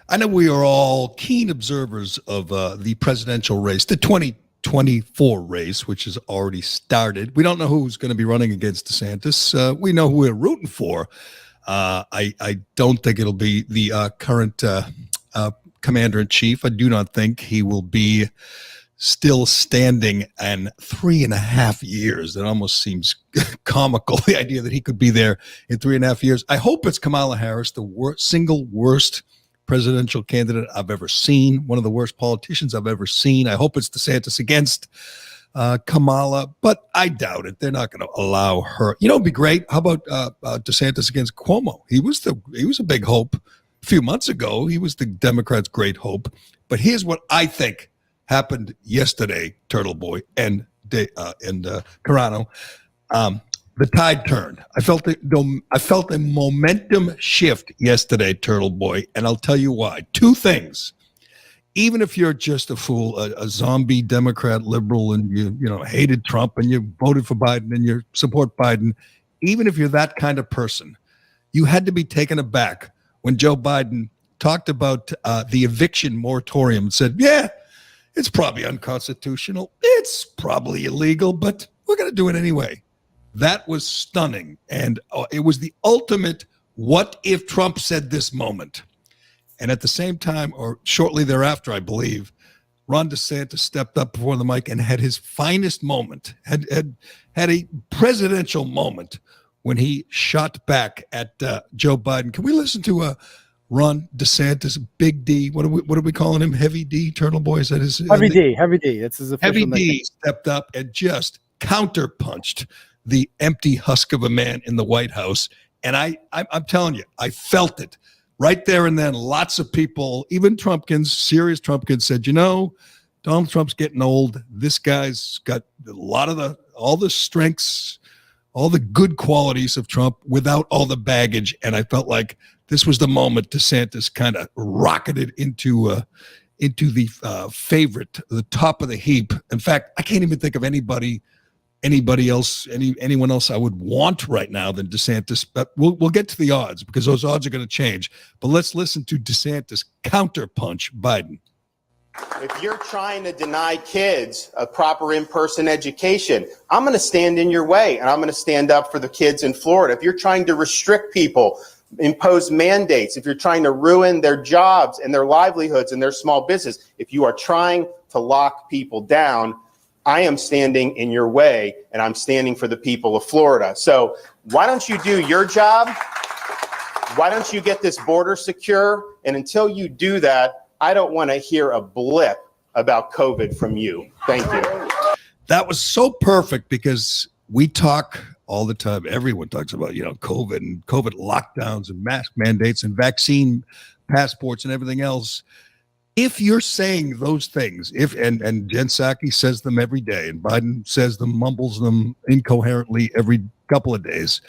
I know we are all keen observers of the presidential race, the 2024 race, which has already started. We don't know who's going to be running against DeSantis. We know who we're rooting for. I don't think it'll be the current commander-in-chief. I do not think he will be still standing in 3.5 years. It almost seems comical, the idea that he could be there in 3.5 years. I hope it's Kamala Harris, the single worst presidential candidate I've ever seen, one of the worst politicians I've ever seen. I hope it's DeSantis against Kamala, but I doubt it. They're not going to allow her. You know, it'd be great. How about DeSantis against Cuomo? He was a big hope a few months ago. He was the Democrats' great hope. But here's what I think happened yesterday, Turtle Boy and Carano. The tide turned. I felt a momentum shift yesterday, Turtle Boy, and I'll tell you why. Two things. Even if you're just a fool, a zombie Democrat liberal, and you hated Trump and you voted for Biden and you support Biden, even if you're that kind of person, you had to be taken aback when Joe Biden talked about the eviction moratorium and said, yeah, it's probably unconstitutional. It's probably illegal, but we're going to do it anyway. That was stunning. And it was the ultimate what if Trump said this moment. And at the same time, or shortly thereafter, I believe, Ron DeSantis stepped up before the mic and had his finest moment, had a presidential moment when he shot back at Joe Biden. Can we listen to Ron DeSantis, Big D? What are we calling him? Heavy D, Turtle Boy? Is that his Heavy D? Heavy D. That's his official Heavy nickname. D stepped up and just counterpunched the empty husk of a man in the White House. And I'm telling you, I felt it right there and then. Lots of people, even serious Trumpkins said, Donald Trump's getting old. This guy's got all the strengths, all the good qualities of Trump without all the baggage. And I felt like this was the moment DeSantis kind of rocketed into the favorite, the top of the heap. In fact, I can't even think of anyone else I would want right now than DeSantis. But we'll get to the odds because those odds are going to change. But let's listen to DeSantis counterpunch Biden. If you're trying to deny kids a proper in-person education, I'm going to stand in your way, and I'm going to stand up for the kids in Florida. If you're trying to restrict people, impose mandates, if you're trying to ruin their jobs and their livelihoods and their small business, if you are trying to lock people down, I am standing in your way, and I'm standing for the people of Florida. So why don't you do your job? Why don't you get this border secure? And until you do that, I don't want to hear a blip about COVID from you. Thank you. That was so perfect because we talk all the time. Everyone talks about, COVID and COVID lockdowns and mask mandates and vaccine passports and everything else. If you're saying those things, and Jen Psaki says them every day, and Biden says them, mumbles them incoherently every couple of days,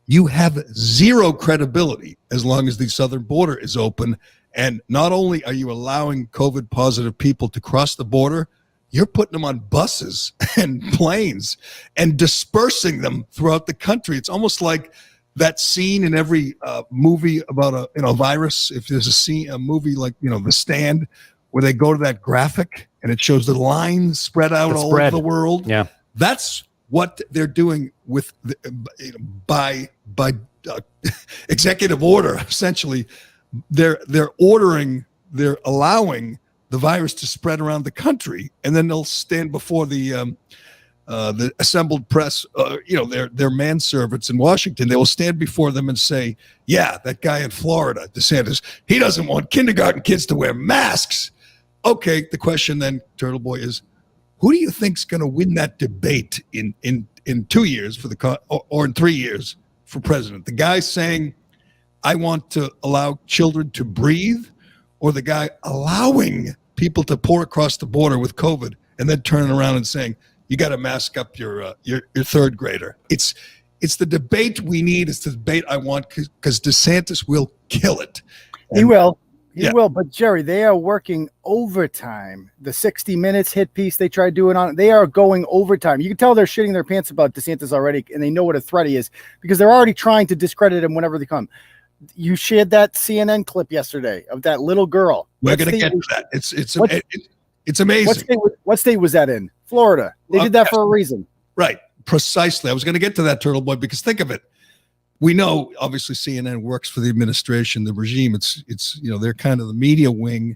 you have zero credibility as long as the southern border is open. And not only are you allowing COVID positive people to cross the border, you're putting them on buses and planes and dispersing them throughout the country. It's almost like that scene in every movie about a virus. If there's a movie like, The Stand, where they go to that graphic and it shows the lines spread out over the world. Yeah. That's what they're doing with by executive order. Essentially, they're allowing the virus to spread around the country, and then they'll stand before the assembled press, their manservants in Washington. They will stand before them and say, yeah, that guy in Florida, DeSantis, he doesn't want kindergarten kids to wear masks. Okay, the question then, Turtle Boy, is who do you think's going to win that debate in 2 years or in 3 years for president? The guy saying, I want to allow children to breathe, or the guy allowing people to pour across the border with COVID and then turning around and saying, you got to mask up your third grader. It's the debate we need. It's the debate I want because DeSantis will kill it. He will. He will. But Gerry, they are working overtime. The 60 Minutes hit piece they tried doing they are going overtime. You can tell they're shitting their pants about DeSantis already, and they know what a threat he is because they're already trying to discredit him whenever they come. You shared that CNN clip yesterday of that little girl. We're going to get to that. It's amazing. What state was that in? Florida. They did that for a reason. Right. Precisely. I was going to get to that, Turtle Boy, because think of it. We know, obviously, CNN works for the administration, the regime. It's they're kind of the media wing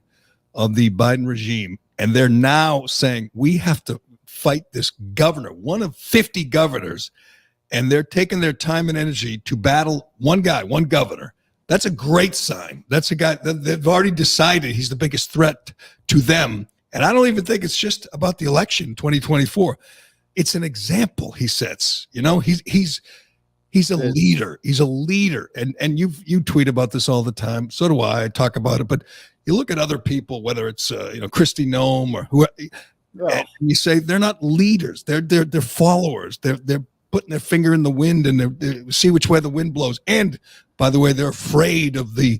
of the Biden regime. And they're now saying we have to fight this governor, one of 50 governors. And they're taking their time and energy to battle one guy, one governor. That's a great sign. That's a guy that they've already decided he's the biggest threat to them. And I don't even think it's just about the election in 2024. It's an example he sets. He's a leader. He's a leader. And you tweet about this all the time. So do I. I talk about it. But you look at other people, whether it's Kristi Noem or who, and you say they're not leaders. They're followers. They're putting their finger in the wind and they see which way the wind blows. And by the way, they're afraid of the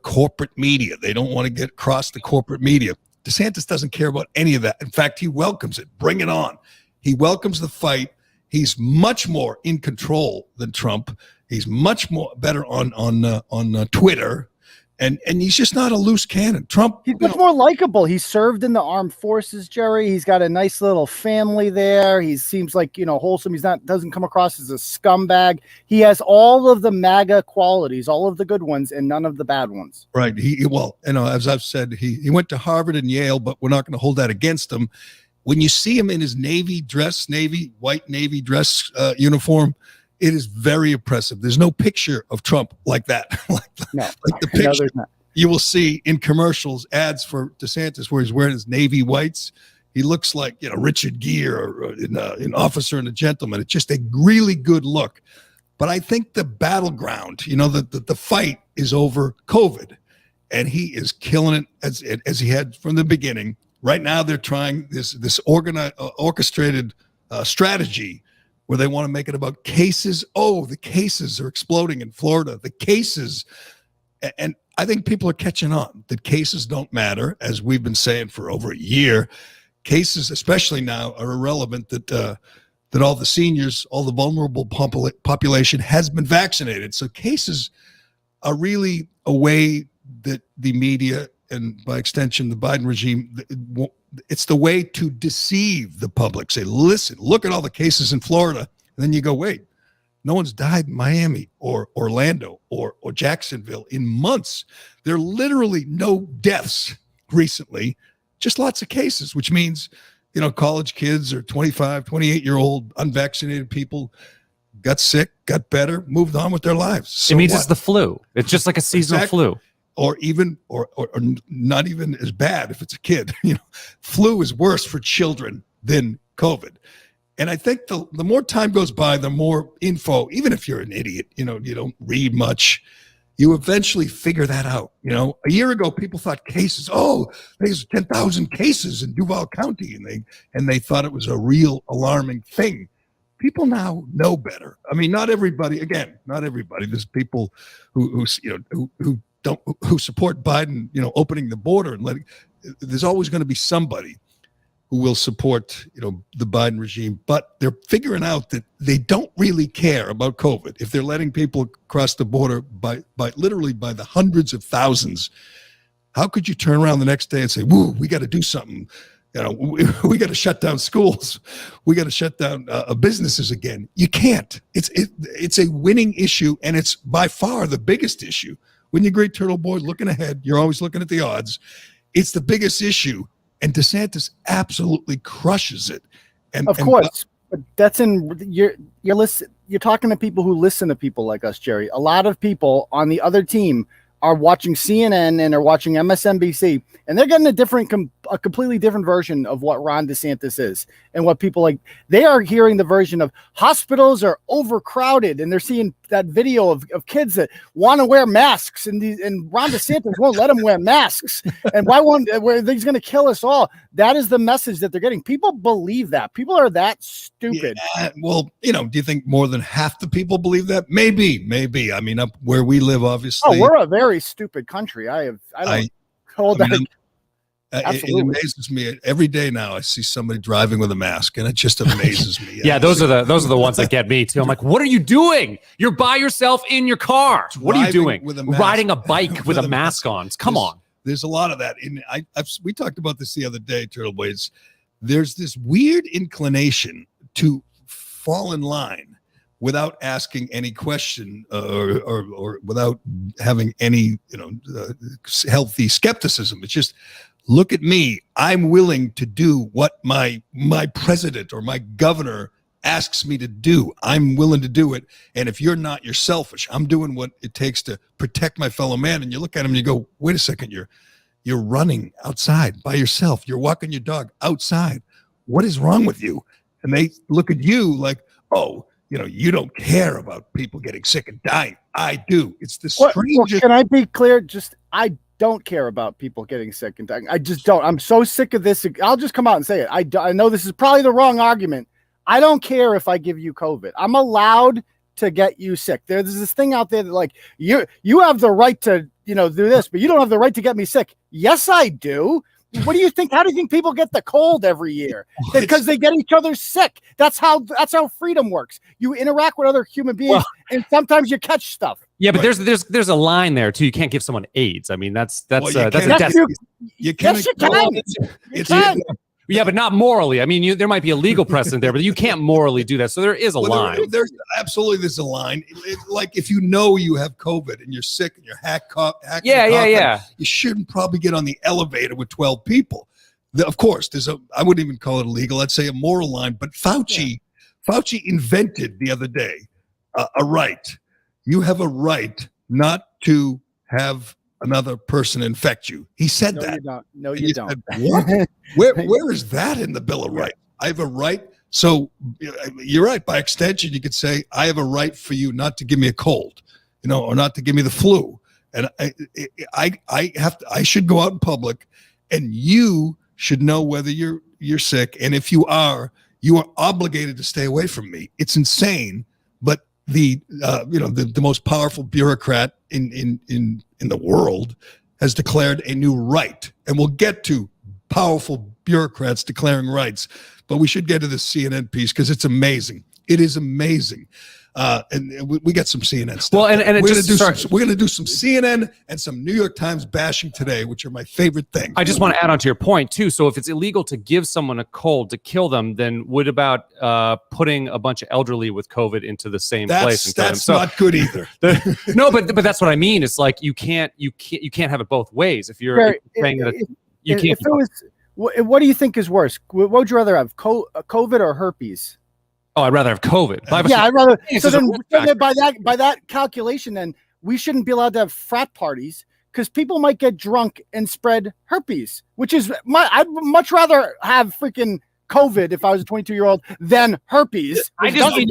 corporate media. They don't want to get across the corporate media. DeSantis doesn't care about any of that. In fact, he welcomes it. Bring it on. He welcomes the fight. He's much more in control than Trump. He's much more better on Twitter. And he's just not a loose cannon. Trump. He's much more likable. He served in the armed forces, Gerry. He's got a nice little family there. He seems like, wholesome. Doesn't come across as a scumbag. He has all of the MAGA qualities, all of the good ones and none of the bad ones. Right. As I've said, he went to Harvard and Yale, but we're not going to hold that against him. When you see him in his white Navy dress uniform, it is very impressive. There's no picture of Trump like that. like the picture you will see in commercials, ads for DeSantis, where he's wearing his Navy whites. He looks like Richard Gere or in Officer and a Gentleman. It's just a really good look. But I think the battleground, the fight is over COVID, and he is killing it as he had from the beginning. Right now, they're trying this orchestrated strategy where they want to make it about cases. Oh, the cases are exploding in Florida. The cases, and I think people are catching on that cases don't matter, as we've been saying for over a year. Cases, especially now, are irrelevant. That all the seniors, all the vulnerable population has been vaccinated. So cases are really a way that the media, and by extension, the Biden regime, it's the way to deceive the public. Say, listen, look at all the cases in Florida. And then you go, wait, no one's died in Miami or Orlando or Jacksonville in months. There are literally no deaths recently, just lots of cases, which means, college kids or 25, 28-year-old unvaccinated people got sick, got better, moved on with their lives. So it means it's the flu. It's just like a seasonal flu. Or even, or not even as bad if it's a kid. Flu is worse for children than COVID. And I think the more time goes by, the more info, even if you're an idiot, you don't read much, you eventually figure that out. A year ago, people thought cases, there's 10,000 cases in Duval County, and they thought it was a real alarming thing. People now know better. I mean, not everybody. There's people who support Biden, opening the border and letting. There's always going to be somebody who will support, the Biden regime, but they're figuring out that they don't really care about COVID. If they're letting people cross the border by literally by the hundreds of thousands, how could you turn around the next day and say, "Woo, we got to do something"? We got to shut down schools. We got to shut down businesses again. You can't. It's a winning issue, and it's by far the biggest issue. When you agree, Turtle Boy, looking ahead, you're always looking at the odds. It's the biggest issue, and DeSantis absolutely crushes it. And of course, but that's you're talking to people who listen to people like us, Gerry. A lot of people on the other team are watching CNN and are watching MSNBC, and they're getting a completely different version of what Ron DeSantis is and what people like. They are hearing the version of hospitals are overcrowded, and they're seeing that video of kids that want to wear masks, and Ron DeSantis won't let them wear masks. And he's going to kill us all. That is the message that they're getting. People believe that. People are that stupid. Yeah, well, do you think more than half the people believe that? Maybe. I mean, up where we live, obviously. Oh, we're a very stupid country. I don't hold that. It Absolutely. amazes me every day now. I see somebody driving with a mask, and it just amazes me. Yeah, those are the ones that get me too. I'm like, what are you doing? You're by yourself in your car. What are you doing? With a mask. Riding a bike with a mask on. Come on. There's a lot of that. We talked about this the other day, Turtle Blades. There's this weird inclination to fall in line without asking any question or without having any healthy skepticism. It's just, look at me. I'm willing to do what my president or my governor asks me to do. I'm willing to do it. And if you're not, you're selfish. I'm doing what it takes to protect my fellow man. And you look at him and you go, wait a second, you're running outside by yourself. You're walking your dog outside. What is wrong with you? And they look at you like, oh, you don't care about people getting sick and dying. I do. It's the strangest. Can I be clear? I don't care about people getting sick and dying. I just don't. I'm so sick of this. I'll just come out and say it. I know this is probably the wrong argument. I don't care if I give you COVID. I'm allowed to get you sick. There's this thing out there that like you have the right to do this, but you don't have the right to get me sick. Yes, I do. What do you think? How do you think people get the cold every year? Because they get each other sick. That's how freedom works. You interact with other human beings, and sometimes you catch stuff. Yeah, but there's a line there too. You can't give someone AIDS. I mean, that's a death. You can. Yeah, but not morally. I mean, there might be a legal precedent there, but you can't morally do that. So there is a line. There's a line. Like if you have COVID and you're sick and you're coughing, you shouldn't probably get on the elevator with 12 people. Of course, I wouldn't even call it illegal. I'd say a moral line. But Fauci invented the other day a right. You have a right not to have another person infect you. He said that. No, you don't. Said, what? Where is that in the Bill of Rights? I have a right. So you're right. By extension, you could say I have a right for you not to give me a cold, or not to give me the flu. And I should go out in public, and you should know whether you're sick. And if you are obligated to stay away from me. It's insane, but the most powerful bureaucrat in the world has declared a new right, and we'll get to powerful bureaucrats declaring rights, but we should get to this CNN piece because it's amazing. It is amazing. And we got some CNN stuff. Well, and we're going to do some CNN and some New York Times bashing today, which are my favorite thing. I just want to add on to your point too. So if it's illegal to give someone a cold to kill them, then what about putting a bunch of elderly with COVID into the same place? And that's not good either. No, but that's what I mean. It's like you can't have it both ways. If you're saying that you can't. What do you think is worse? What would you rather have, COVID or herpes? Oh, I'd rather have COVID. I'd rather. So then by that calculation, then we shouldn't be allowed to have frat parties because people might get drunk and spread herpes. Which is I'd much rather have freaking COVID if I was a 22-year-old than herpes. I just think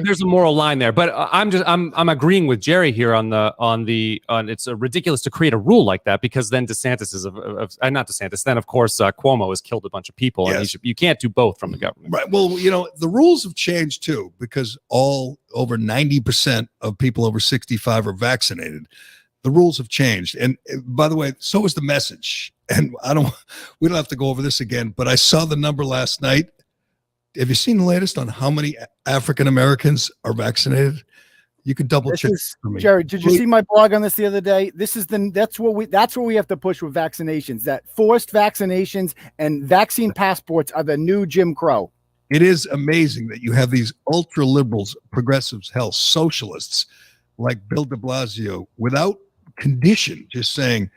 there's a moral line there, but I'm agreeing with Gerry here on it's ridiculous to create a rule like that because then DeSantis is not DeSantis. Then of course Cuomo has killed a bunch of people, and you can't do both from the government. Right. Well, the rules have changed too because over 90% of people over 65 are vaccinated. The rules have changed, and by the way, so is the message. And we don't have to go over this again, but I saw the number last night. Have you seen the latest on how many African Americans are vaccinated? You can double check for me. Gerry, did you see my blog on this the other day? That's what we have to push with vaccinations. That forced vaccinations and vaccine passports are the new Jim Crow. It is amazing that you have these ultra liberals, progressives, hell, socialists like Bill de Blasio without condition, just saying,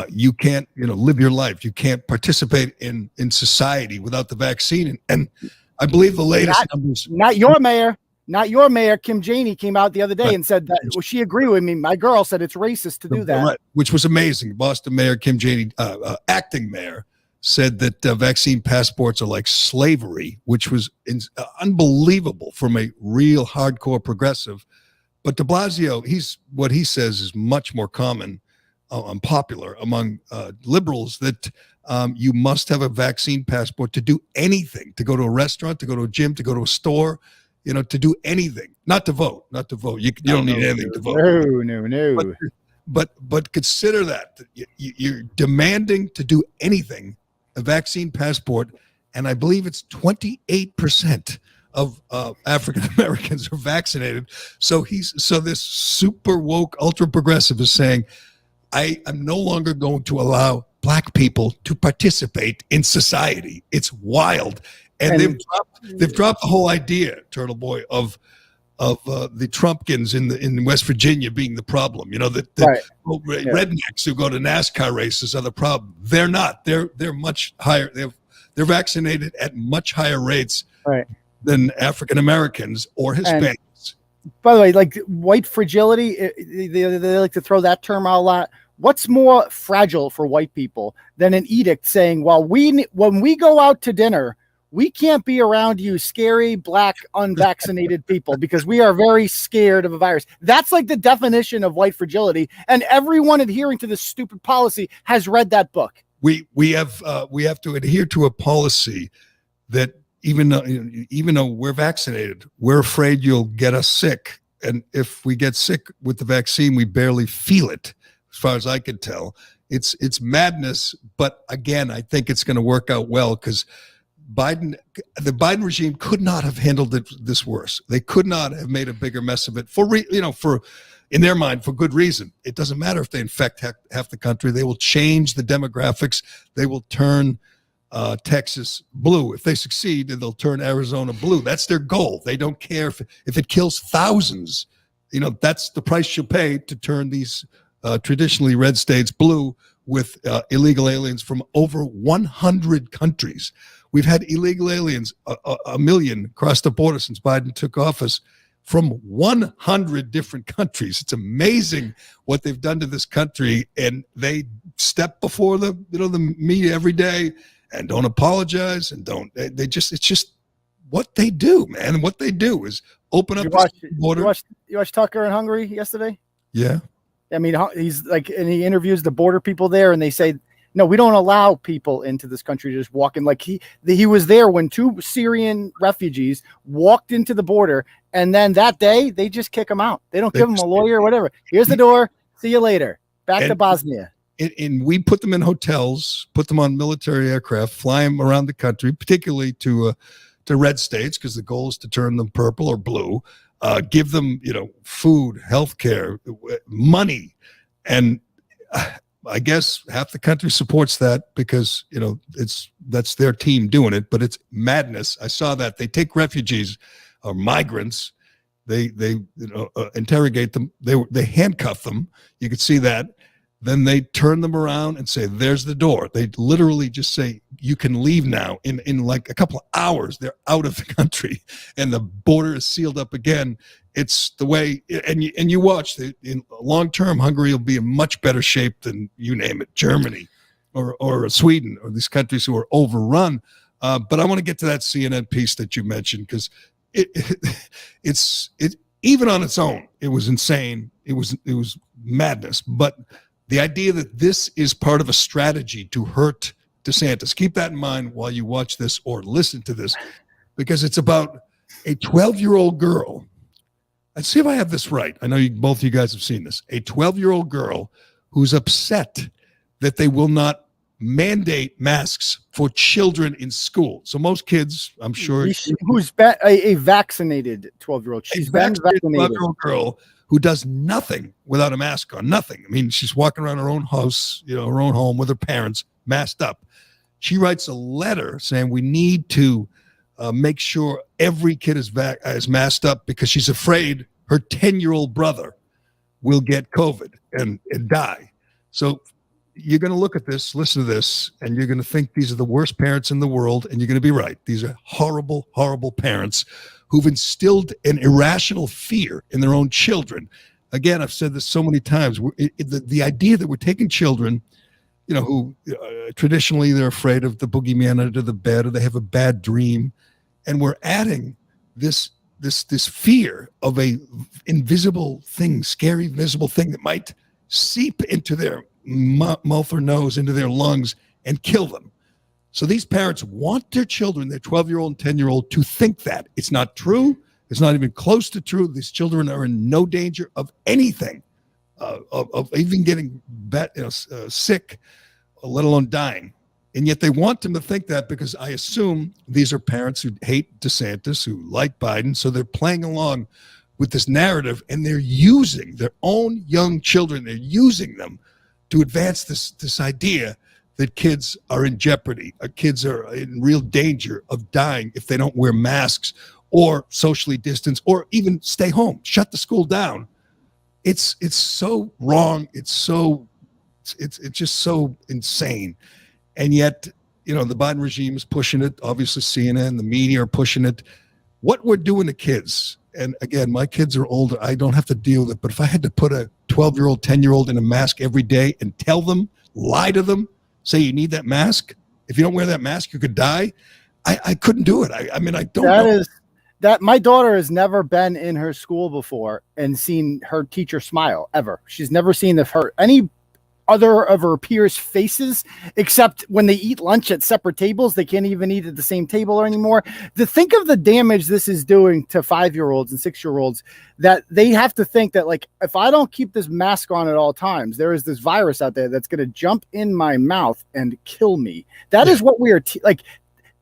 you can't, live your life. You can't participate in society without the vaccine. And I believe the latest numbers. Not your mayor, Kim Janey, came out the other day and said that she agreed with me. My girl said it's racist to do that. Right, which was amazing. Boston Mayor Kim Janey, acting mayor, said that vaccine passports are like slavery, which was unbelievable from a real hardcore progressive. But de Blasio, what he says is much more common and popular among liberals, that you must have a vaccine passport to do anything, to go to a restaurant, to go to a gym, to go to a store, to do anything, not to vote. You don't need anything to vote. No. But consider that you're demanding to do anything, a vaccine passport, and I believe it's 28% of African Americans are vaccinated. So this super woke, ultra progressive is saying, I am no longer going to allow black people to participate in society. It's wild, and they've dropped the whole idea, Turtle Boy, of the Trumpkins in West Virginia being the problem. You know, that rednecks who go to NASCAR races are the problem. They're not. They're much higher. They're vaccinated at much higher rates than African Americans or Hispanics. By the way, like white fragility, they like to throw that term out a lot. What's more fragile for white people than an edict saying, well, when we go out to dinner, we can't be around you scary, black, unvaccinated people because we are very scared of a virus. That's like the definition of white fragility. And everyone adhering to this stupid policy has read that book. We have to adhere to a policy that even though we're vaccinated, we're afraid you'll get us sick. And if we get sick with the vaccine, we barely feel it. As far as I can tell, it's madness. But again, I think it's going to work out well because the Biden regime could not have handled this worse. They could not have made a bigger mess of it in their mind, for good reason. It doesn't matter if they infect half the country. They will change the demographics. They will turn Texas blue. If they succeed, they'll turn Arizona blue. That's their goal. They don't care if it kills thousands. That's the price you'll pay to turn these traditionally red states blue with illegal aliens from over 100 countries. We've had illegal aliens, a million, cross the border since Biden took office, from 100 different countries. It's amazing what they've done to this country, and they step before the media every day and don't apologize and it's just what they do, man. And what they do is open up the border. You watched Tucker in Hungary yesterday? Yeah. I mean, he's like, and he interviews the border people there, and they say, no, we don't allow people into this country to just walk in. Like he was there when 2 Syrian refugees walked into the border, and then that day they just kick them out. They don't give them a lawyer or whatever. Here's the door. See you later. Back to Bosnia. And we put them in hotels, put them on military aircraft, fly them around the country, particularly to red states, because the goal is to turn them purple or blue. Give them, food, healthcare, money, and I guess half the country supports that because that's their team doing it. But it's madness. I saw that they take refugees or migrants, they interrogate them, they handcuff them. You could see that. Then they turn them around and say, "There's the door." They literally just say, "You can leave now." In like a couple of hours, they're out of the country, and the border is sealed up again. It's the way, and you watch. In long term, Hungary will be in much better shape than you name it, Germany, or Sweden, or these countries who are overrun. But I want to get to that CNN piece that you mentioned because it's even on its own, it was insane. It was madness, but. The idea that this is part of a strategy to hurt DeSantis. Keep that in mind while you watch this or listen to this, because it's about a 12-year-old girl. Let's see if I have this right. I know both of you guys have seen this. A 12-year-old girl who's upset that they will not mandate masks for children in school. So most kids, I'm sure. Who's a vaccinated 12-year-old. She's been vaccinated. 12-year-old girl who does nothing without a mask on, nothing. I mean, she's walking around her own house, her own home with her parents, masked up. She writes a letter saying we need to make sure every kid is masked up because she's afraid her 10-year-old brother will get COVID and die. So you're going to look at this, listen to this, and you're going to think these are the worst parents in the world, and you're going to be right. These are horrible, horrible parents who've instilled an irrational fear in their own children. Again, I've said this so many times. The idea that we're taking children, who traditionally they're afraid of the boogeyman under the bed, or they have a bad dream, and we're adding this fear of a invisible thing, scary, invisible thing that might seep into their mouth or nose, into their lungs, and kill them. So these parents want their children, their 12-year-old and 10-year-old, to think that. It's not true. It's not even close to true. These children are in no danger of anything of even getting sick, let alone dying. And yet they want them to think that, because I assume these are parents who hate DeSantis, who like Biden. So they're playing along with this narrative, and they're using their own young children. They're using them to advance this idea that kids are in jeopardy. Kids are in real danger of dying if they don't wear masks or socially distance or even stay home, shut the school down. It's so wrong. It's just so insane. And yet, the Biden regime is pushing it. Obviously, CNN, the media are pushing it. What we're doing to kids, and again, my kids are older. I don't have to deal with it. But if I had to put a 12-year-old, 10-year-old in a mask every day and tell them, lie to them, say you need that mask. If you don't wear that mask, you could die. I couldn't do it. I mean, I don't know. That my daughter has never been in her school before and seen her teacher smile ever. She's never seen any other of her peers' faces, except when they eat lunch at separate tables. They can't even eat at the same table anymore. To think of the damage this is doing to 5-year-olds and 6-year-olds, that they have to think that, like, if I don't keep this mask on at all times, there is this virus out there that's going to jump in my mouth and kill me. That is what we are like.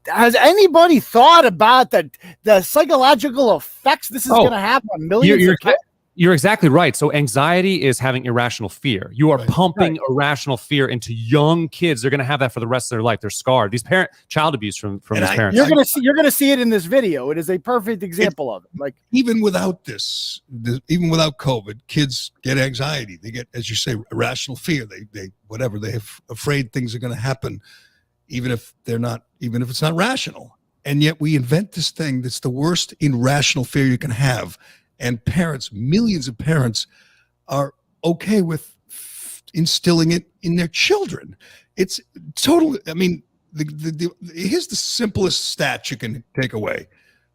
Has anybody thought about the psychological effects this is going to have on millions of kids? You're exactly right. So anxiety is having irrational fear. You are pumping irrational fear into young kids. They're going to have that for the rest of their life. They're scarred. These child abuse from these parents. You're going to see it in this video. It is a perfect example of it. Like, even without even without COVID, kids get anxiety. They get, as you say, irrational fear. They have afraid things are going to happen, even if it's not rational. And yet we invent this thing that's the worst irrational fear you can have. And parents, millions of parents, are okay with instilling it in their children. It's totally, I mean, here's the simplest stat you can take away.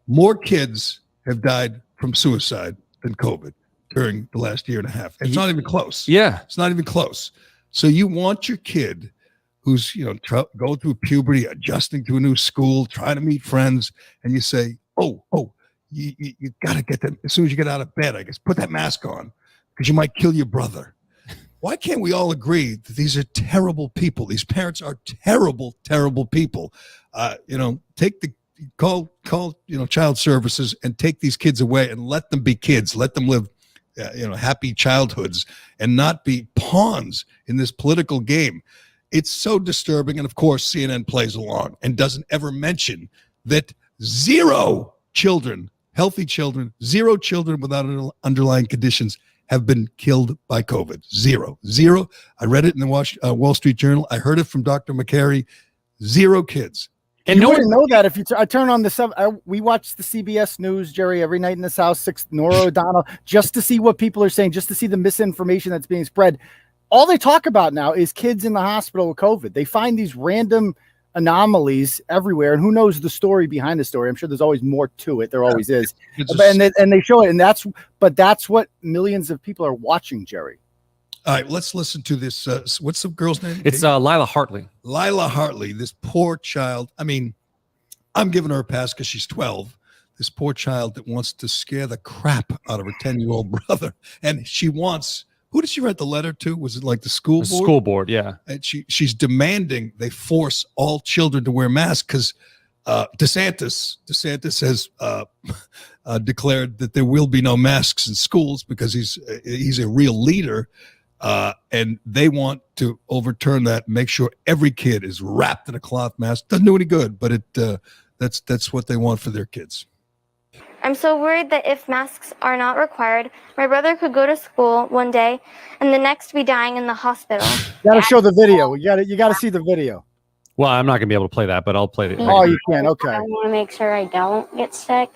More kids have died from suicide than COVID during the last year and a half. It's not even close. Yeah. It's not even close. So you want your kid who's, going through puberty, adjusting to a new school, trying to meet friends, and you say, you got to get them as soon as you get out of bed, I guess, put that mask on because you might kill your brother. Why can't we all agree that these are terrible people? These parents are terrible, terrible people. Call child services and take these kids away and let them be kids. Let them live, happy childhoods and not be pawns in this political game. It's so disturbing. And of course, CNN plays along and doesn't ever mention that zero children, healthy children, zero children without underlying conditions have been killed by COVID. Zero. I read it in the Wall Street Journal. I heard it from Dr. McCary. Zero kids. And you wouldn't know that if I turn on we watch the CBS News, Gerry, every night in this house, 6 Nora O'Donnell, just to see what people are saying, just to see the misinformation that's being spread. All they talk about now is kids in the hospital with COVID. They find these random anomalies everywhere, and who knows the story behind the story. I'm sure there's always more to it. There always is. And they show it, and that's what millions of people are watching, Gerry. All right, let's listen to this. What's the girl's name? It's Lila Hartley. Lila Hartley, this poor child. I mean, I'm giving her a pass because she's 12. This poor child that wants to scare the crap out of her 10-year-old brother. And she wants, who did she write the letter to? Was it like the school board? School board, yeah. And she's demanding they force all children to wear masks because DeSantis has declared that there will be no masks in schools because he's a real leader. And they want to overturn that, make sure every kid is wrapped in a cloth mask. Doesn't do any good, but that's what they want for their kids. I'm so worried that if masks are not required, my brother could go to school one day and the next be dying in the hospital. You gotta show the video. You gotta see the video. Well, I'm not gonna be able to play that, but I'll play it. Oh, you can. Okay. I want to make sure I don't get sick.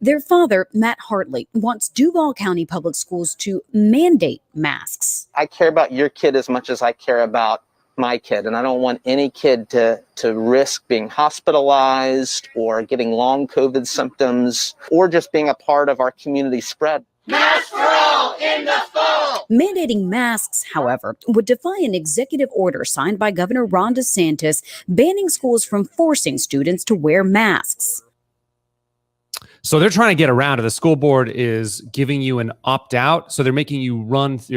Their father, Matt Hartley, wants Duval County Public Schools to mandate masks. I care about your kid as much as I care about my kid, and I don't want any kid to risk being hospitalized or getting long COVID symptoms or just being a part of our community spread. Masks for all in the fall! Mandating masks, however, would defy an executive order signed by Governor Ron DeSantis banning schools from forcing students to wear masks. So they're trying to get around it. The school board is giving you an opt out. So they're making you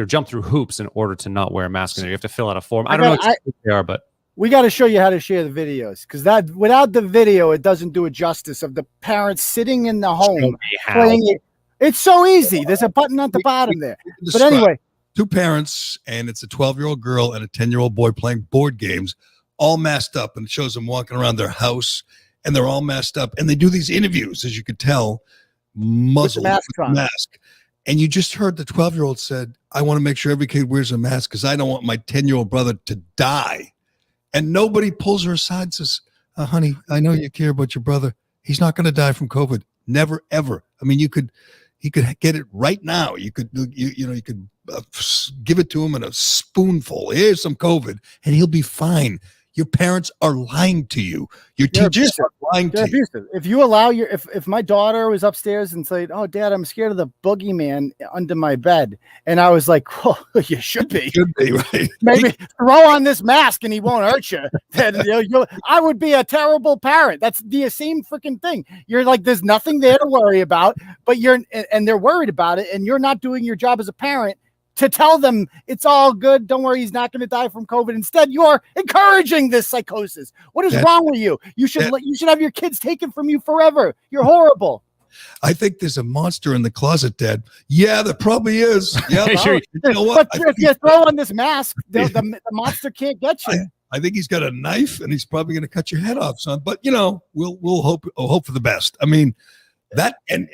jump through hoops in order to not wear a mask in there. You have to fill out a form. I don't know what they are, but we got to show you how to share the videos, because that without the video, it doesn't do it justice of the parents sitting in the home playing it. It's so easy. There's a button at the bottom there. But anyway, 2 parents, and it's a 12-year-old girl and a 10-year-old boy playing board games, all masked up, and it shows them walking around their house, and they're all masked up, and they do these interviews, as you could tell, muzzled with the mask. And you just heard the 12-year-old said, I want to make sure every kid wears a mask because I don't want my 10-year-old brother to die. And nobody pulls her aside and says, honey, I know you care about your brother. He's not going to die from COVID. Never, ever. I mean, he could get it right now. You could give it to him in a spoonful. Here's some COVID, and he'll be fine. Your parents are lying to you. Your teachers are lying to you. If you allow if my daughter was upstairs and said, "Oh, Dad, I'm scared of the boogeyman under my bed," and I was like, "Well, you should be. Right? Maybe throw on this mask and he won't hurt you." Then I would be a terrible parent. That's the same freaking thing. You're like, there's nothing there to worry about, but and they're worried about it, and you're not doing your job as a parent to tell them it's all good. Don't worry, he's not going to die from COVID. Instead, you're encouraging this psychosis. What is wrong with you? You should have your kids taken from you forever. You're horrible. I think there's a monster in the closet, Dad. Yeah, there probably is. Yeah, sure. You know what? But if you throw on this mask, the monster can't get you. I think he's got a knife, and he's probably going to cut your head off, son. But we'll hope for the best. I mean, that and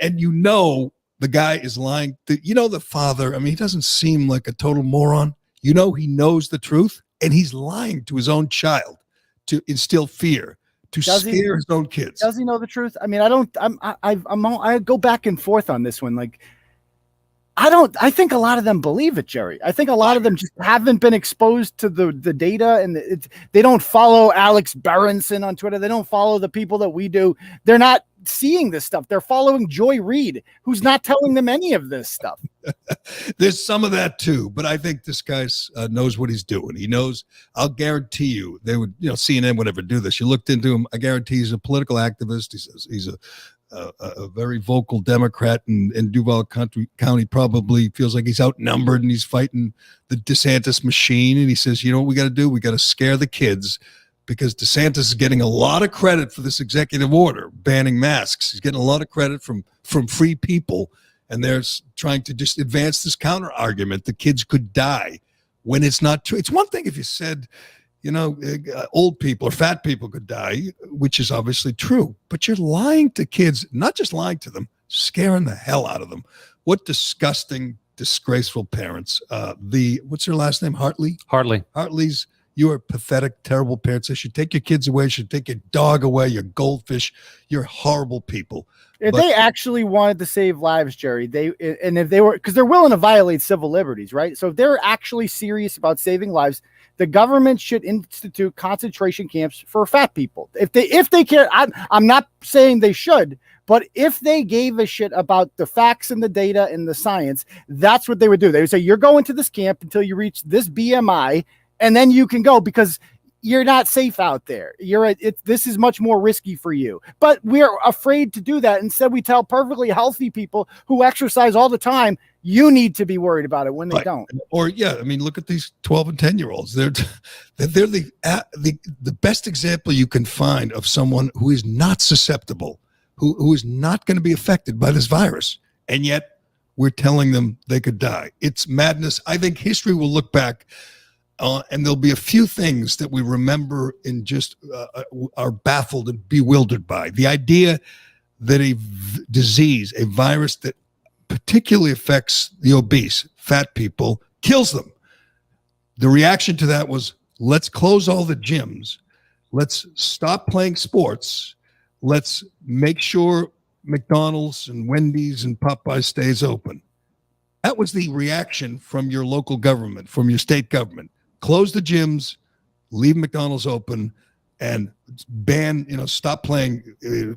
the guy is lying. The father, I mean, he doesn't seem like a total moron. He knows the truth, and he's lying to his own child to instill fear, to scare his own kids. Does he know the truth? I mean, I go back and forth on this one. Like, I think a lot of them believe it, Gerry. I think a lot of them just haven't been exposed to the data, and they don't follow Alex Berenson on Twitter. They don't follow the people that we do. They're not seeing this stuff. They're following Joy Reid, who's not telling them any of this stuff. There's some of that too, but I think this guy knows what he's doing. He knows. I'll guarantee you, they would, CNN would never do this. You looked into him. I guarantee he's a political activist. He says he's a very vocal Democrat, and Duval County probably feels like he's outnumbered, and he's fighting the DeSantis machine. And he says, what we got to do? We got to scare the kids, because DeSantis is getting a lot of credit for this executive order banning masks. He's getting a lot of credit from free people, and they're trying to just advance this counter argument that kids could die when it's not true. It's one thing if you said, old people or fat people could die, which is obviously true, but you're lying to kids, not just lying to them, scaring the hell out of them. What disgusting, disgraceful parents. What's her last name? Hartley's. You are pathetic, terrible parents. They should take your kids away. Should take your dog away, your goldfish. You're horrible people. If they actually wanted to save lives, Gerry, if they were, because they're willing to violate civil liberties, right? So if they're actually serious about saving lives, the government should institute concentration camps for fat people. If they care, I'm not saying they should, but if they gave a shit about the facts and the data and the science, that's what they would do. They would say, you're going to this camp until you reach this BMI, and then you can go, because you're not safe out there. This is much more risky for you. But we're afraid to do that. Instead, we tell perfectly healthy people who exercise all the time, you need to be worried about it when they don't. Or look at these 12 and 10-year-olds. They're the best example you can find of someone who is not susceptible, who is not going to be affected by this virus, and yet we're telling them they could die. It's madness. I think history will look back. And there'll be a few things that we remember and just are baffled and bewildered by. The idea that a disease, a virus that particularly affects the obese, fat people, kills them. The reaction to that was, let's close all the gyms. Let's stop playing sports. Let's make sure McDonald's and Wendy's and Popeyes stays open. That was the reaction from your local government, from your state government. Close the gyms, leave McDonald's open, and ban, stop playing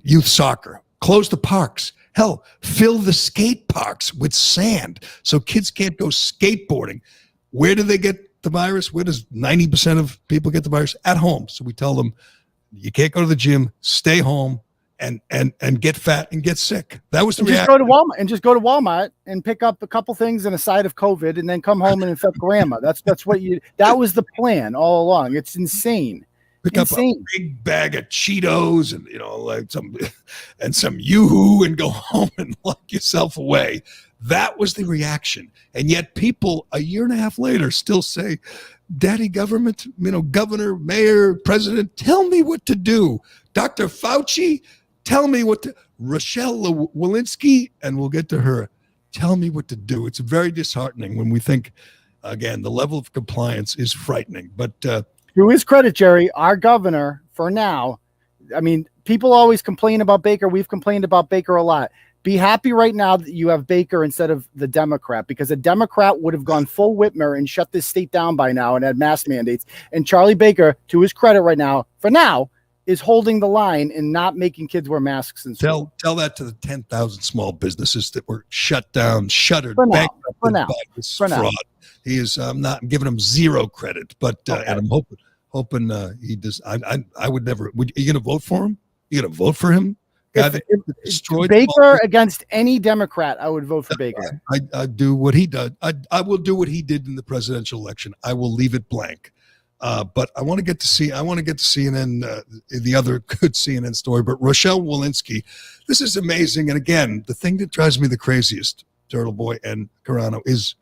youth soccer. Close the parks. Hell, fill the skate parks with sand so kids can't go skateboarding. Where do they get the virus? Where does 90% of people get the virus? At home. So we tell them, you can't go to the gym, stay home, and get fat and get sick. That was the Just reaction. go to Walmart and pick up a couple things and a side of COVID, and then come home and infect grandma. That was the plan all along. It's insane. Pick up a big bag of Cheetos and like some Yoo-hoo and go home and lock yourself away. That was the reaction. And yet people a year and a half later still say, Daddy government, governor, mayor, president, tell me what to do. Dr. Fauci, tell me what to, Rochelle Walensky, and we'll get to her. Tell me what to do. It's very disheartening when we think, again, the level of compliance is frightening. But to his credit, Gerry, our governor, for now, I mean, people always complain about Baker. We've complained about Baker a lot. Be happy right now that you have Baker instead of the Democrat, because a Democrat would have gone full Whitmer and shut this state down by now and had mask mandates. And Charlie Baker, to his credit right now, for now, is holding the line and not making kids wear masks. And tell that to the 10,000 small businesses that were shut down, shuttered, for now. by this fraud. He is. I'm not giving him zero credit, but and I'm hoping he does. I would never. Are you going to vote for him? You going to vote for him? If Baker against any Democrat, I would vote for Baker. I do what he does. I will do what he did in the presidential election. I will leave it blank. But I want to get to CNN, the other good CNN story. But Rochelle Walensky, this is amazing. And again, the thing that drives me the craziest, Turtle Boy and Carano, is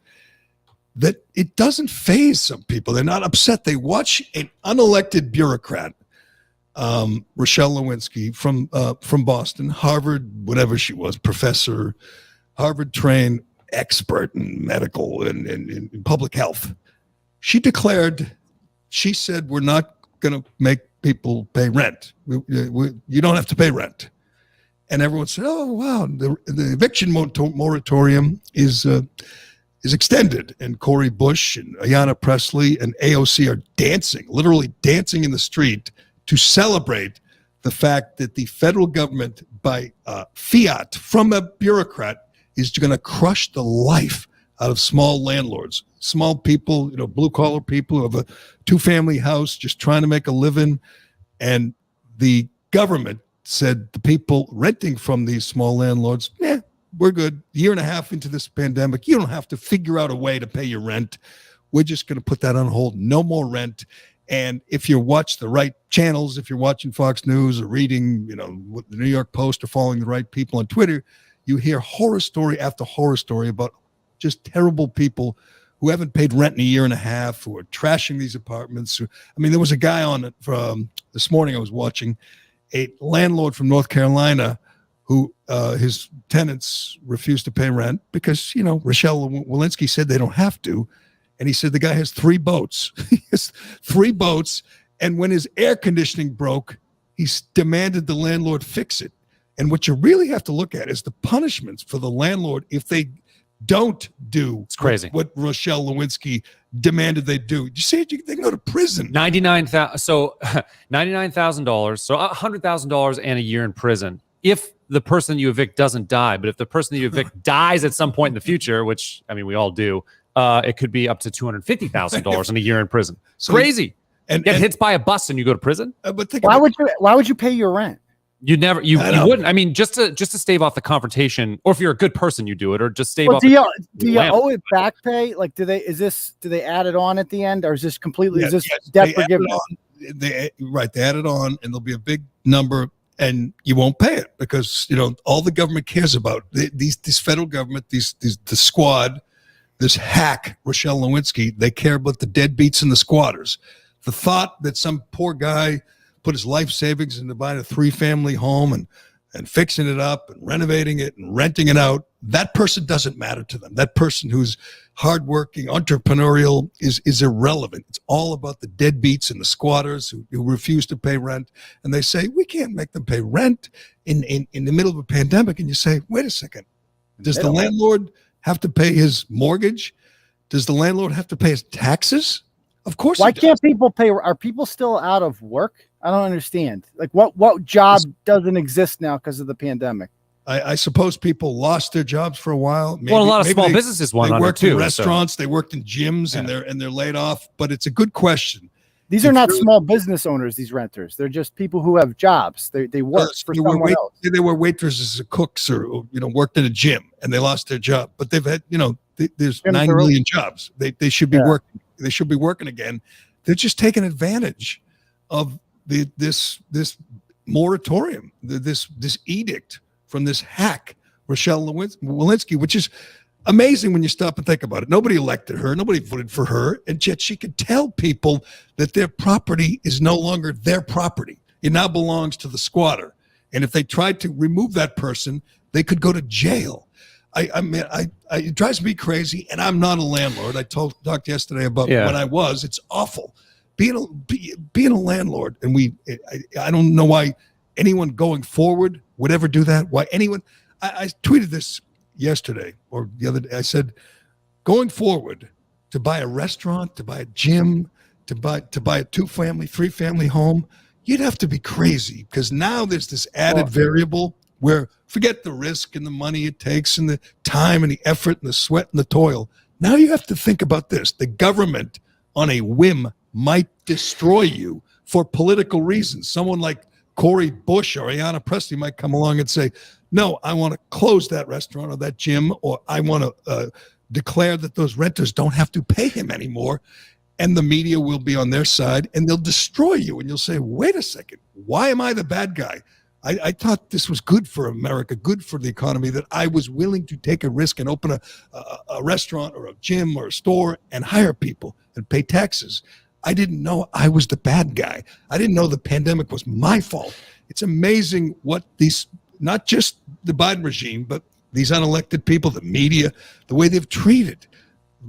that it doesn't faze some people. They're not upset. They watch an unelected bureaucrat, Rochelle Lewinsky from Boston, Harvard, whatever she was, professor, Harvard-trained expert in medical and in public health. She said, we're not going to make people pay rent. You don't have to pay rent. And everyone said, oh, wow, the eviction moratorium is extended. And Cori Bush and Ayanna Pressley and AOC are dancing, literally dancing in the street to celebrate the fact that the federal government, by fiat from a bureaucrat, is going to crush the life out of small landlords, small people, blue-collar people who have a two-family house just trying to make a living. And the government said the people renting from these small landlords, we're good. A year and a half into this pandemic, you don't have to figure out a way to pay your rent. We're just going to put that on hold. No more rent. And if you watch the right channels, if you're watching Fox News or reading, the New York Post or following the right people on Twitter, you hear horror story after horror story about just terrible people who haven't paid rent in a year and a half, who are trashing these apartments. There was a guy on it from this morning I was watching, a landlord from North Carolina who his tenants refused to pay rent because, Rochelle Walensky said they don't have to. And he said the guy has 3 boats. He has 3 boats. And when his air conditioning broke, he demanded the landlord fix it. And what you really have to look at is the punishments for the landlord if they don't do it's crazy. What Rochelle Lewinsky demanded they do. You say they can go to prison. $99,000. So $99,000. So $100,000 and a year in prison. If the person you evict doesn't die, but if the person that you evict dies at some point in the future, which we all do, it could be up to $250,000 in a year in prison. So crazy. And get hit by a bus and you go to prison. But why would you pay your rent? You wouldn't. Just to stave off the confrontation, or if you're a good person, you do it, or just stave off. Do you owe it back pay? Like, do they add it on at the end, or is this completely debt forgiveness? They add it on, and there'll be a big number, and you won't pay it because all the government cares about this federal government, the squad, this hack Rochelle Lewinsky. They care about the deadbeats and the squatters. The thought that some poor guy put his life savings into buying a 3-family home and fixing it up and renovating it and renting it out, that person doesn't matter to them. That person who's hardworking, entrepreneurial is irrelevant. It's all about the deadbeats and the squatters who refuse to pay rent. And they say, we can't make them pay rent in the middle of a pandemic. And you say, wait a second. Does the landlord have to pay his mortgage? Does the landlord have to pay his taxes? Of course. Why can't people pay? Are people still out of work? I don't understand. Like what job doesn't exist now because of the pandemic? I suppose people lost their jobs for a while. A lot of small businesses went under too. They worked in restaurants, they worked in gyms, and they're laid off. But it's a good question. These are not small business owners, these renters. They're just people who have jobs. They work for someone else. They were waitresses or cooks or worked in a gym and they lost their job. But they've had, there's 9 million jobs. They should be working. They should be working again. They're just taking advantage of this moratorium, this edict from this hack, Rochelle Walensky, which is amazing when you stop and think about it. Nobody elected her. Nobody voted for her. And yet she could tell people that their property is no longer their property. It now belongs to the squatter. And if they tried to remove that person, they could go to jail. It drives me crazy. And I'm not a landlord. I talked yesterday about when I was. It's awful. Being a landlord. And I don't know why anyone going forward would ever do that. Why anyone. I tweeted this yesterday or the other day. I said, going forward, to buy a restaurant, to buy a gym, to buy a 2-family, 3-family home, you'd have to be crazy, because now there's this added variable where forget the risk and the money it takes and the time and the effort and the sweat and the toil. Now you have to think about this. The government on a whim might destroy you for political reasons. Someone like Cori Bush or Ayanna Pressley might come along and say, no, I want to close that restaurant or that gym, or I want to declare that those renters don't have to pay him anymore. And the media will be on their side and they'll destroy you. And you'll say, wait a second, why am I the bad guy? I thought this was good for America, good for the economy, that I was willing to take a risk and open a restaurant or a gym or a store and hire people and pay taxes. I didn't know I was the bad guy. I didn't know the pandemic was my fault. It's amazing what these, not just the Biden regime, but these unelected people, the media, the way they've treated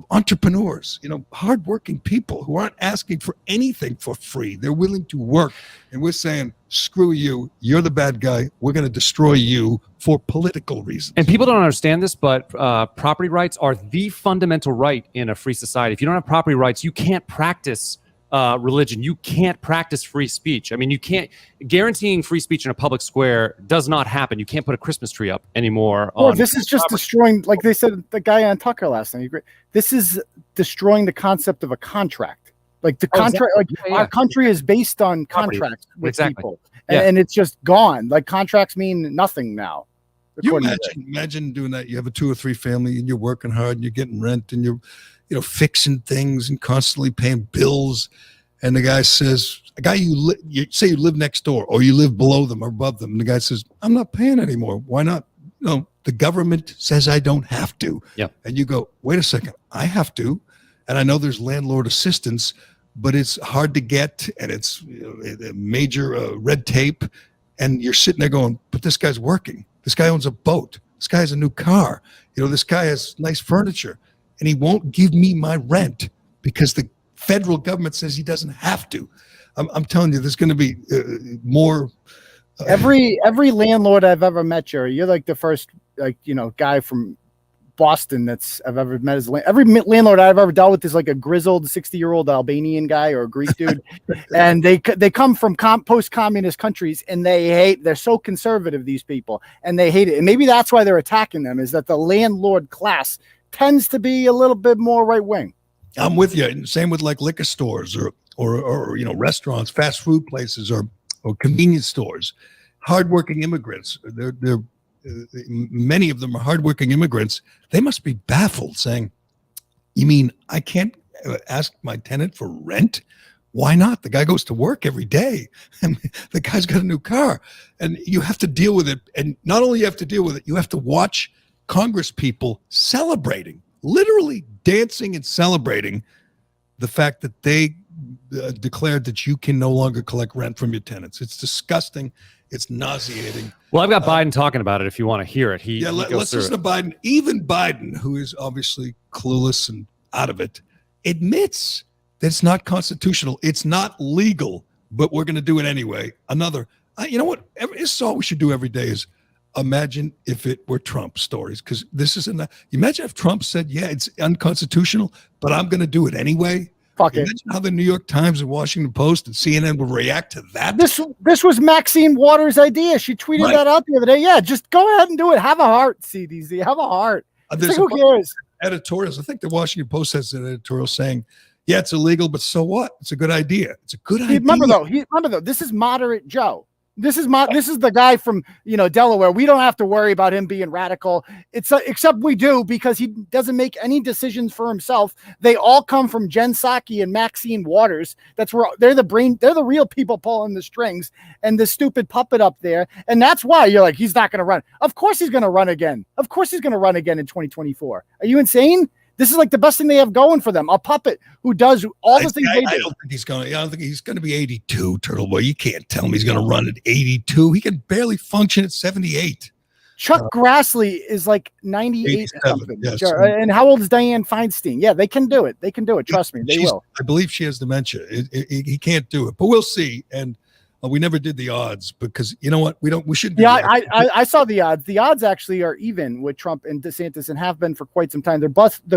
entrepreneurs, hardworking people who aren't asking for anything for free. They're willing to work. And we're saying, screw you. You're the bad guy. We're going to destroy you for political reasons. And people don't understand this, but property rights are the fundamental right in a free society. If you don't have property rights, you can't practice religion. You can't practice free speech. I mean, you can't, guaranteeing free speech in a public square does not happen. You can't put a Christmas tree up anymore. This is just destroying, like they said, the guy on Tucker last night. This is destroying the concept of a contract. Like the contract, our country is based on contracts with people, and it's just gone. Like contracts mean nothing now. You imagine doing that. You have a 2 or 3 family and you're working hard and you're getting rent and you're fixing things and constantly paying bills. And the guy says, you say you live next door or you live below them or above them. And the guy says, I'm not paying anymore. Why not? No, the government says I don't have to. Yep. And you go, wait a second, I have to. And I know there's landlord assistance, but it's hard to get. And it's a major red tape. And you're sitting there going, but this guy's working. This guy owns a boat. This guy has a new car. This guy has nice furniture. And he won't give me my rent because the federal government says he doesn't have to. I'm telling you, there's going to be more. Every landlord I've ever met, Jerry, you're like the first guy from Boston I've ever met as every landlord I've ever dealt with is like a grizzled 60-year-old Albanian guy or a Greek dude, and they come from post-communist countries and they're so conservative, these people, and they hate it. And maybe that's why they're attacking them, is that the landlord class tends to be a little bit more right wing. I'm with you. And same with like liquor stores or restaurants, fast food places or convenience stores. Hardworking immigrants. They're many of them are hardworking immigrants. They must be baffled, saying, "You mean I can't ask my tenant for rent? Why not? The guy goes to work every day, and the guy's got a new car, and you have to deal with it. And not only you have to deal with it, you have to watch Congress people celebrating, literally dancing and celebrating the fact that they declared that you can no longer collect rent from your tenants. It's disgusting. It's nauseating. Well, I've got Biden talking about it if you want to hear it. Let's listen to Biden. Even Biden, who is obviously clueless and out of it, admits that it's not constitutional. It's not legal, but we're going to do it anyway. You know what? This is all we should do every day is imagine if it were Trump stories, because this is imagine if Trump said, yeah, it's unconstitutional, but I'm going to do it anyway. Imagine how the New York Times and Washington Post and CNN would react to that. This was Maxine Waters' idea. She tweeted that out the other day. Yeah, just go ahead and do it. Have a heart, CDC. Have a heart. Who cares? Editorials. I think the Washington Post has an editorial saying, Yeah, it's illegal, but so what? It's a good idea. It's a good idea. Remember though, this is moderate Joe. This is the guy from Delaware. We don't have to worry about him being radical. Except we do, because he doesn't make any decisions for himself. They all come from Jen Psaki and Maxine Waters. That's where they're the real people pulling the strings, and the stupid puppet up there. And that's why you're like, he's not going to run. Of course he's going to run again. Of course he's going to run again in 2024. Are you insane? This is like the best thing they have going for them. A puppet who does all the things they do. I don't think he's going to. I don't think he's going to be 82, Turtle Boy. You can't tell him he's going to run at 82. He can barely function at 78. Chuck Grassley is like 98 something. Yes. And how old is Dianne Feinstein? Yeah, they can do it. They can do it. Trust me, they will. I believe she has dementia. He can't do it, but we'll see. And we never did the odds because you know what? We shouldn't. Yeah, I saw the odds. The odds actually are even with Trump and DeSantis, and have been for quite some time. They're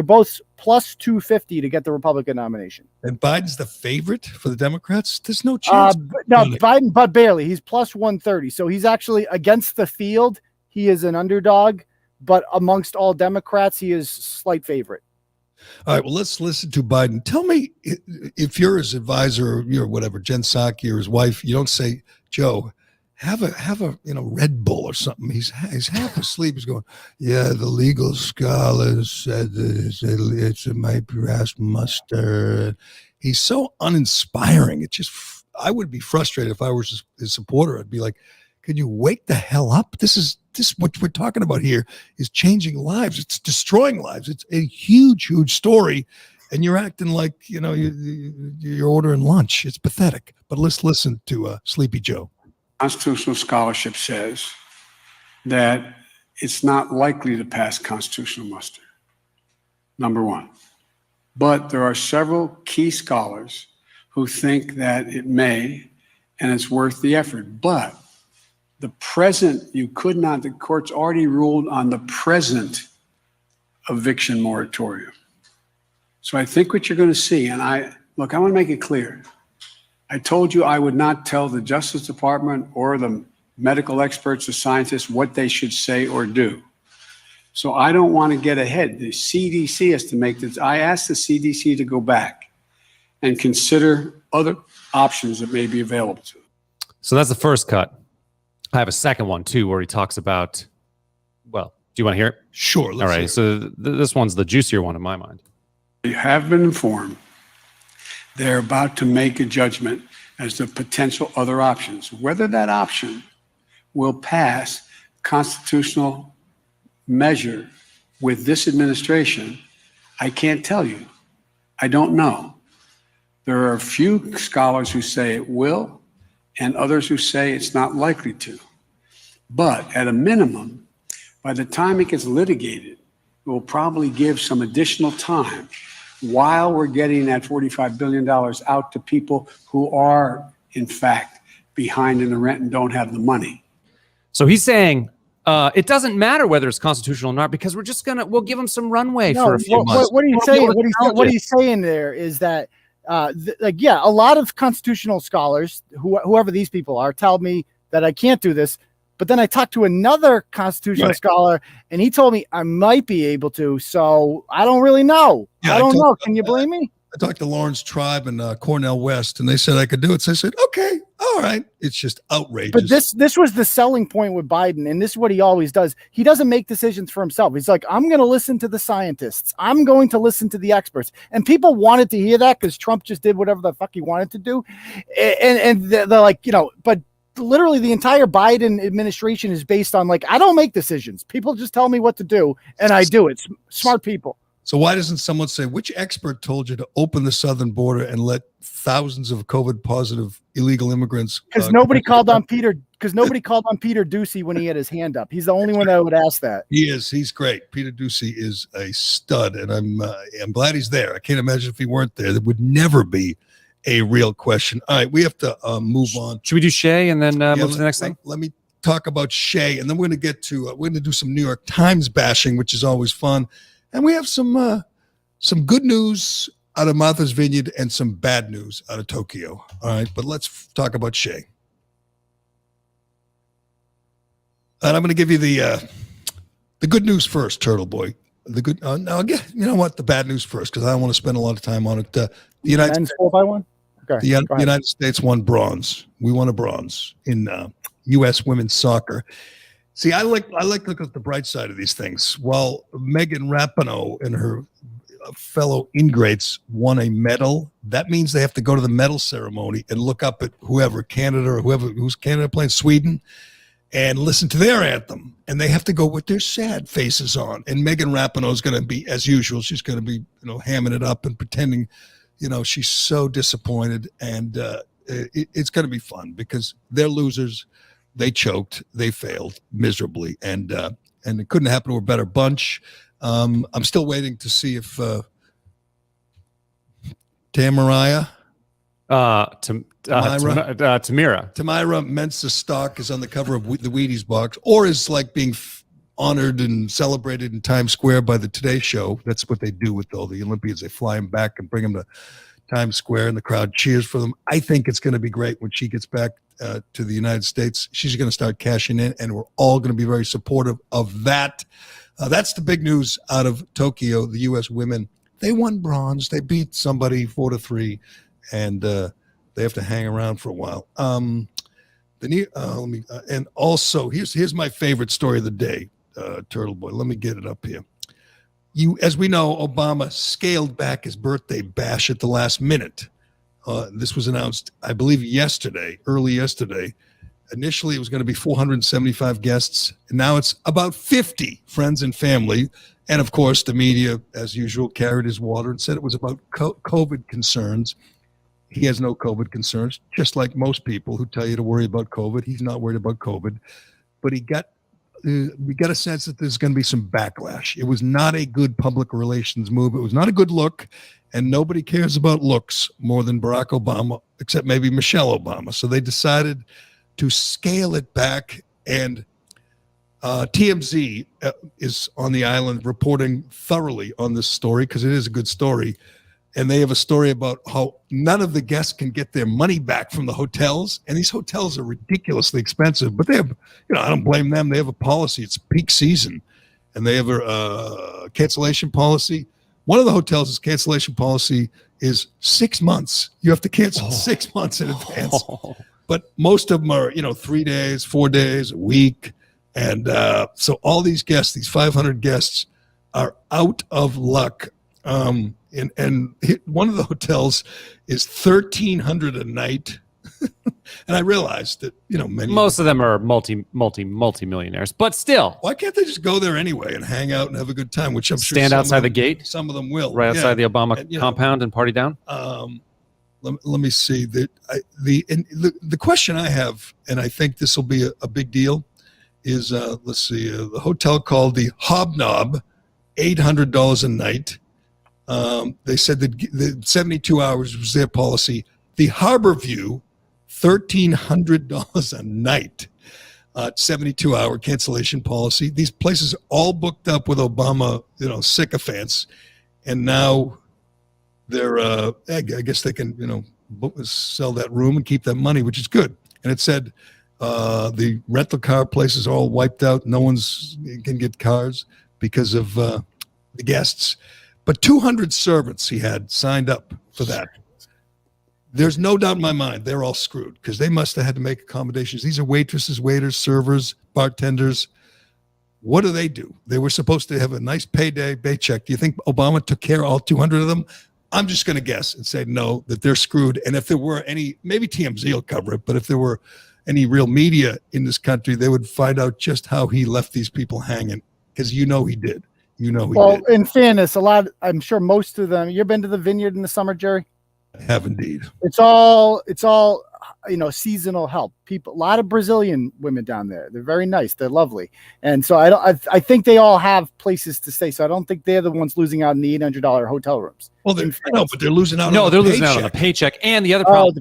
both plus 250 to get the Republican nomination. And Biden's the favorite for the Democrats. There's no chance. No, Biden, but barely. He's plus 130. So he's actually against the field. He is an underdog, but amongst all Democrats, he is slight favorite. All right, well, let's listen to Biden. Tell me, if you're his advisor, or whatever, Jen Psaki or his wife, you don't say, Joe, have a Red Bull or something. He's half asleep. He's going, yeah, the legal scholars said it might pass muster. He's so uninspiring. I would be frustrated if I was his supporter. I'd be like, can you wake the hell up? This what we're talking about here is changing lives. It's destroying lives. It's a huge, huge story. And you're acting like, you're ordering lunch. It's pathetic. But let's listen to Sleepy Joe. Constitutional scholarship says that it's not likely to pass constitutional muster, number one. But there are several key scholars who think that it may, and it's worth the effort. But the court's already ruled on the present eviction moratorium. So I think what you're going to see, and I want to make it clear. I told you I would not tell the Justice Department or the medical experts or scientists what they should say or do. So I don't want to get ahead. The CDC has to make this. I asked the CDC to go back and consider other options that may be available to them. So that's the first cut. I have a second one too, where he talks about, well, do you want to hear it? Sure. All right. So this one's the juicier one in my mind. You have been informed they're about to make a judgment as to potential other options. Whether that option will pass constitutional measure with this administration, I can't tell you. I don't know. There are a few scholars who say it will, and others who say it's not likely to. But at a minimum, by the time it gets litigated, it will probably give some additional time while we're getting that $45 billion out to people who are, in fact, behind in the rent and don't have the money. So he's saying it doesn't matter whether it's constitutional or not, because we'll give them some runway for a few months. What he's saying there is that, a lot of constitutional scholars, whoever these people are, tell me that I can't do this. But then I talked to another constitutional scholar, and he told me I might be able to. So I don't really know. I don't know. Can you blame me? I talked to Lawrence Tribe and Cornell West, and they said I could do it. So I said, okay, all right. It's just outrageous. But this was the selling point with Biden, and this is what he always does. He doesn't make decisions for himself. He's like, I'm going to listen to the scientists. I'm going to listen to the experts. And people wanted to hear that because Trump just did whatever the fuck he wanted to do. And they're like, but literally the entire Biden administration is based on I don't make decisions. People just tell me what to do, and I do it. Smart people. So why doesn't someone say, which expert told you to open the southern border and let thousands of COVID positive illegal immigrants? Because nobody called on Peter Ducey when he had his hand up. He's the only one that would ask that. He is. He's great. Peter Ducey is a stud, and I'm glad he's there. I can't imagine if he weren't there. There would never be a real question. All right, we have to move on. Should we do Shea and then move to the next thing? Let me talk about Shea, and then we're going to do some New York Times bashing, which is always fun. And we have some good news out of Martha's Vineyard and some bad news out of Tokyo. All right, but let's talk about Shea. And I'm going to give you the good news first, Turtle Boy. the good. Now, again, you know what? The bad news first, because I don't want to spend a lot of time on it. The United Men's States, 4x1. Okay. the United States won bronze. We won a bronze in U.S. women's soccer. See, I like to look at the bright side of these things. While Megan Rapinoe and her fellow ingrates won a medal, that means they have to go to the medal ceremony and look up at whoever, Canada or who's Canada playing, Sweden, and listen to their anthem. And they have to go with their sad faces on. And Megan Rapinoe is going to be, as usual, she's going to be, hamming it up and pretending, she's so disappointed. And it's going to be fun because they're losers. They choked. They failed miserably. And it couldn't happen to a better bunch. I'm still waiting to see if Tamira Mensah-Stock is on the cover of the Wheaties box, or is like being honored and celebrated in Times Square by the Today Show. That's what they do with all the Olympians. They fly them back and bring them to Times Square, and the crowd cheers for them. I think it's going to be great when she gets back to the United States. She's going to start cashing in, and we're all going to be very supportive of that. That's the big news out of Tokyo. The U.S. women, they won bronze. They beat somebody 4-3, and they have to hang around for a while. And also, here's my favorite story of the day, Turtle Boy. Let me get it up here. As we know, Obama scaled back his birthday bash at the last minute. This was announced, I believe, early yesterday. Initially, it was going to be 475 guests, and now it's about 50 friends and family. And, of course, the media, as usual, carried his water and said it was about COVID concerns. He has no COVID concerns, just like most people who tell you to worry about COVID. He's not worried about COVID. But we got a sense that there's going to be some backlash. It was not a good public relations move. It was not a good look, and nobody cares about looks more than Barack Obama, except maybe Michelle Obama. So they decided to scale it back, and TMZ is on the island reporting thoroughly on this story because it is a good story. And they have a story about how none of the guests can get their money back from the hotels. And these hotels are ridiculously expensive, but they have, I don't blame them. They have a policy. It's peak season, and they have a cancellation policy. One of the hotels' cancellation policy is 6 months. You have to cancel 6 months in advance. But most of them are, 3 days, 4 days, a week. And so all these guests, these 500 guests, are out of luck. And one of the hotels is $1,300 a night. And I realized that, most of them are multi-millionaires, but still. Why can't they just go there anyway and hang out and have a good time, which I'm sure stand outside the gate? Some of them will. Right outside the Obama compound and party down? Let me see. The question I have, and I think this will be a big deal, is let's see, the hotel called the Hobnob, $800 a night. They said that the 72 hours was their policy. The Harborview, $1,300 a night, 72-hour cancellation policy. These places are all booked up with Obama, sycophants, and now they're, I guess they can, sell that room and keep that money, which is good. And it said the rental car places are all wiped out. No one's can get cars because of the guests. But 200 servants he had signed up for that. There's no doubt in my mind they're all screwed because they must have had to make accommodations. These are waitresses, waiters, servers, bartenders. What do? They were supposed to have a nice paycheck. Do you think Obama took care of all 200 of them? I'm just going to guess and say no, that they're screwed. And if there were any, maybe TMZ will cover it, but if there were any real media in this country, they would find out just how he left these people hanging because he did. Well, in fairness, I'm sure most of them, you've been to the Vineyard in the summer, Jerry? I have indeed. It's all seasonal help. A lot of Brazilian women down there. They're very nice. They're lovely. And so I think they all have places to stay. So I don't think they're the ones losing out on the $800 hotel rooms. Well, but they're losing out. No, they're losing out on the paycheck. And the other problem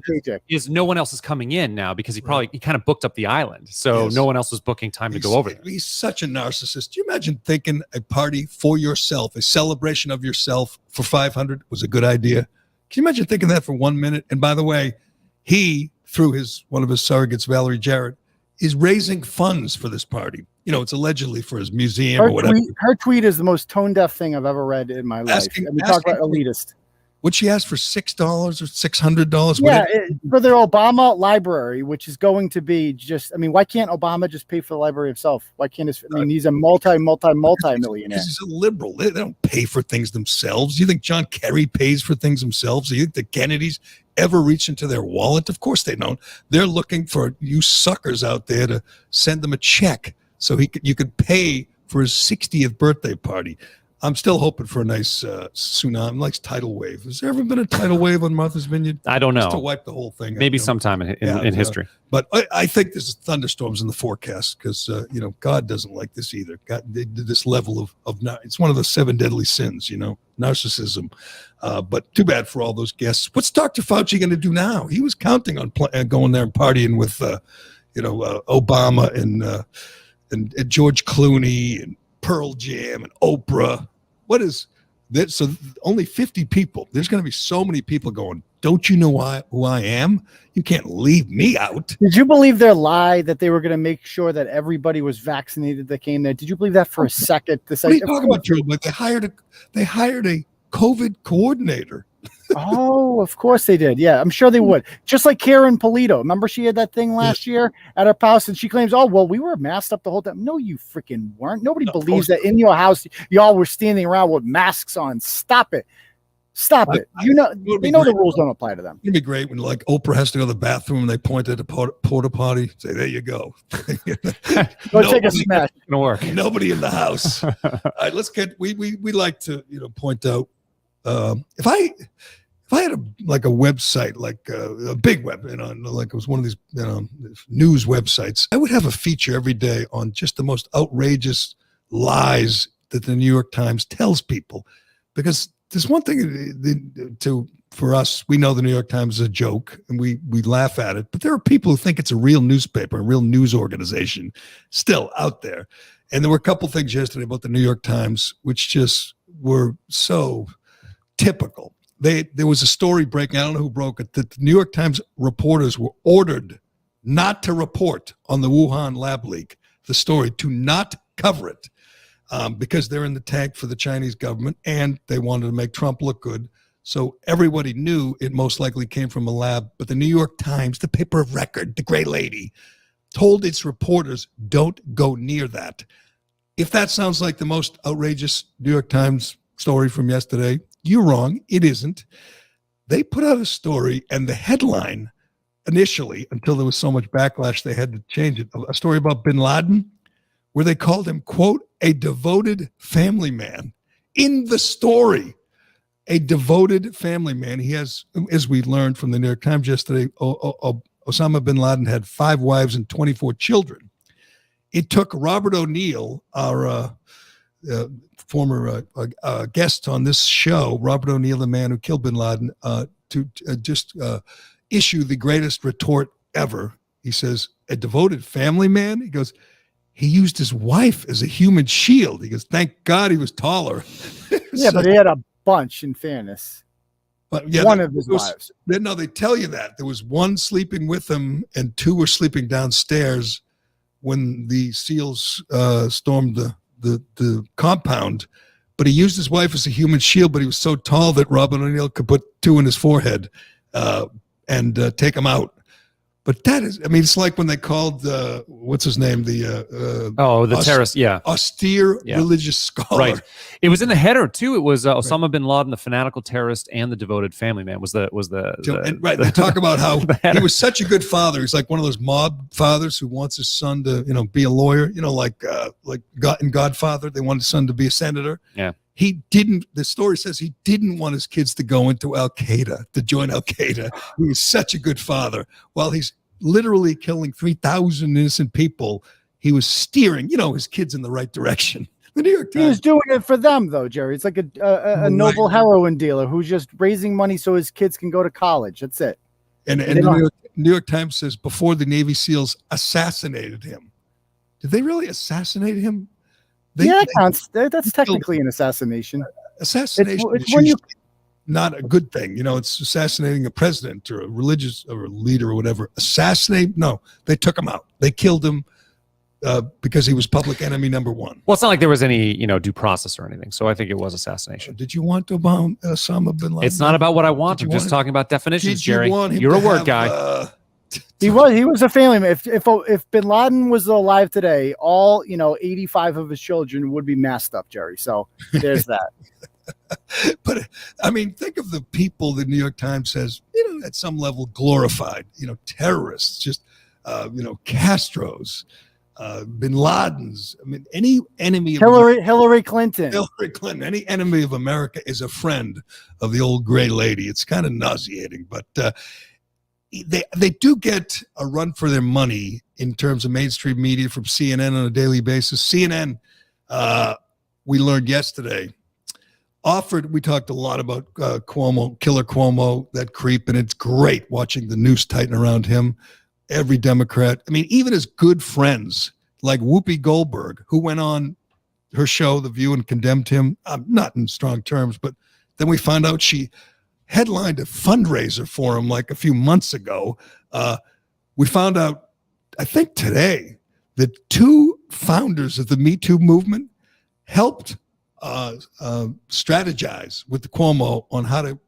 is no one else is coming in now because he kind of booked up the island. So no one else was booking time to go over there. He's such a narcissist. Do you imagine thinking a party for yourself, a celebration of yourself for 500 was a good idea? Can you imagine thinking that for 1 minute? And by the way, he, through one of his surrogates, Valerie Jarrett, is raising funds for this party. it's allegedly for his museum or whatever. Her tweet is the most tone-deaf thing I've ever read in my life. And we talk about elitist. Would she ask for $6 or $600? Yeah, for their Obama library, which is going to be just, why can't Obama just pay for the library himself? Why can't he's a multi-millionaire. He's a liberal. They don't pay for things themselves. You think John Kerry pays for things themselves? Do you think the Kennedys ever reach into their wallet? Of course they don't. They're looking for you suckers out there to send them a check so you could pay for his 60th birthday party. I'm still hoping for a nice tsunami, nice tidal wave. Has there ever been a tidal wave on Martha's Vineyard? I don't know. Just to wipe the whole thing out. Maybe sometime in history. But I think there's thunderstorms in the forecast because, God doesn't like this either. God, this level of it's one of the 7 deadly sins, narcissism. But too bad for all those guests. What's Dr. Fauci going to do now? He was counting on going there and partying with, Obama and George Clooney and Pearl Jam and Oprah. What is that? So only 50 people. There's going to be so many people going, don't you know who I am? You can't leave me out. Did you believe their lie that they were going to make sure that everybody was vaccinated that came there? Did you believe that for a second? What are you talking about, Drew? Like they hired a COVID coordinator. Oh, of course they did. Yeah, I'm sure they would. Just like Karen Polito. Remember she had that thing last year at her house and she claims, oh, well, we were masked up the whole time. No, you freaking weren't. Nobody believes that in your house y'all were standing around with masks on. Stop it. Stop it. They know the rules don't apply to them. It'd be great when like Oprah has to go to the bathroom and they point at the porta potty. Say, there you go. Go take a smash. It's gonna work. Nobody in the house. All right, let's get. We like to point out if I had a website like a big web, like it was one of these news websites, I would have a feature every day on just the most outrageous lies that the New York Times tells people, because there's one thing for us, we know the New York Times is a joke and we laugh at it, but there are people who think it's a real newspaper, a real news organization still out there. And there were a couple things yesterday about the New York Times, which just were so typical. There was a story breaking, I don't know who broke it, that the New York Times reporters were ordered not to report on the Wuhan lab leak, the story, to not cover it. Because they're in the tank for the Chinese government and they wanted to make Trump look good. So everybody knew it most likely came from a lab. But the New York Times, the paper of record, the gray lady, told its reporters, don't go near that. If that sounds like the most outrageous New York Times story from yesterday, you're wrong. It isn't. They put out a story and the headline initially, until there was so much backlash, they had to change it. A story about bin Laden, where they called him, quote, a devoted family man. In the story, a devoted family man. He has, as we learned from the New York Times yesterday, Osama bin Laden had 5 wives and 24 children. It took Robert O'Neill, our former guest on this show, Robert O'Neill, the man who killed bin Laden, to just issue the greatest retort ever. He says, a devoted family man? He goes, he used his wife as a human shield. He goes, thank God he was taller. Yeah, but he had a bunch, in fairness. But yeah, one of his wives. No, they tell you that. There was one sleeping with him and 2 were sleeping downstairs when the SEALs stormed the compound. But he used his wife as a human shield, but he was so tall that Robert O'Neill could put 2 in his forehead and take him out. But that is, it's like when they called, what's his name? The terrorist, yeah. Austere religious scholar. Right. It was in the header, too. It was Osama bin Laden, the fanatical terrorist, and the devoted family man Right. They talk about how he was such a good father. He's like one of those mob fathers who wants his son to, be a lawyer, like God in Godfather. They want his son to be a senator. Yeah. The story says he didn't want his kids to go into Al-Qaeda, to join Al-Qaeda. He was such a good father. While he's literally killing 3,000 innocent people, he was steering, his kids in the right direction. The New York Times. He was doing it for them, though, Jerry. It's like a noble heroin dealer who's just raising money so his kids can go to college. That's it. And the New York Times says before the Navy SEALs assassinated him. Did they really assassinate him? That counts. That's technically an assassination. Assassination is usually not a good thing. It's assassinating a president or a religious or a leader or whatever. Assassinate? No, they took him out. They killed him. because he was public enemy number one. Well, it's not like there was any, due process or anything. So I think it was assassination. Did you want to bomb Osama bin Laden? It's not about what I want. I'm just talking about definitions, Jerry. You're a word guy. He was a family man. If bin Laden was alive today, all 85 of his children would be masked up, Jerry. So there's that. But I mean, think of the people the New York Times says, at some level glorified, terrorists, just, Castros, bin Ladens. I mean, any enemy of Hillary Clinton, any enemy of America is a friend of the old gray lady. It's kind of nauseating, but they do get a run for their money in terms of mainstream media from CNN on a daily basis. CNN, we learned yesterday, we talked a lot about Cuomo, Killer Cuomo, that creep, and it's great watching the noose tighten around him. Every Democrat, I mean, even his good friends like Whoopi Goldberg, who went on her show, The View, and condemned him, not in strong terms, but then we found out she headlined a fundraiser for him like a few months ago. We found out, I think today, that two founders of the Me Too movement helped strategize with the Cuomo on how to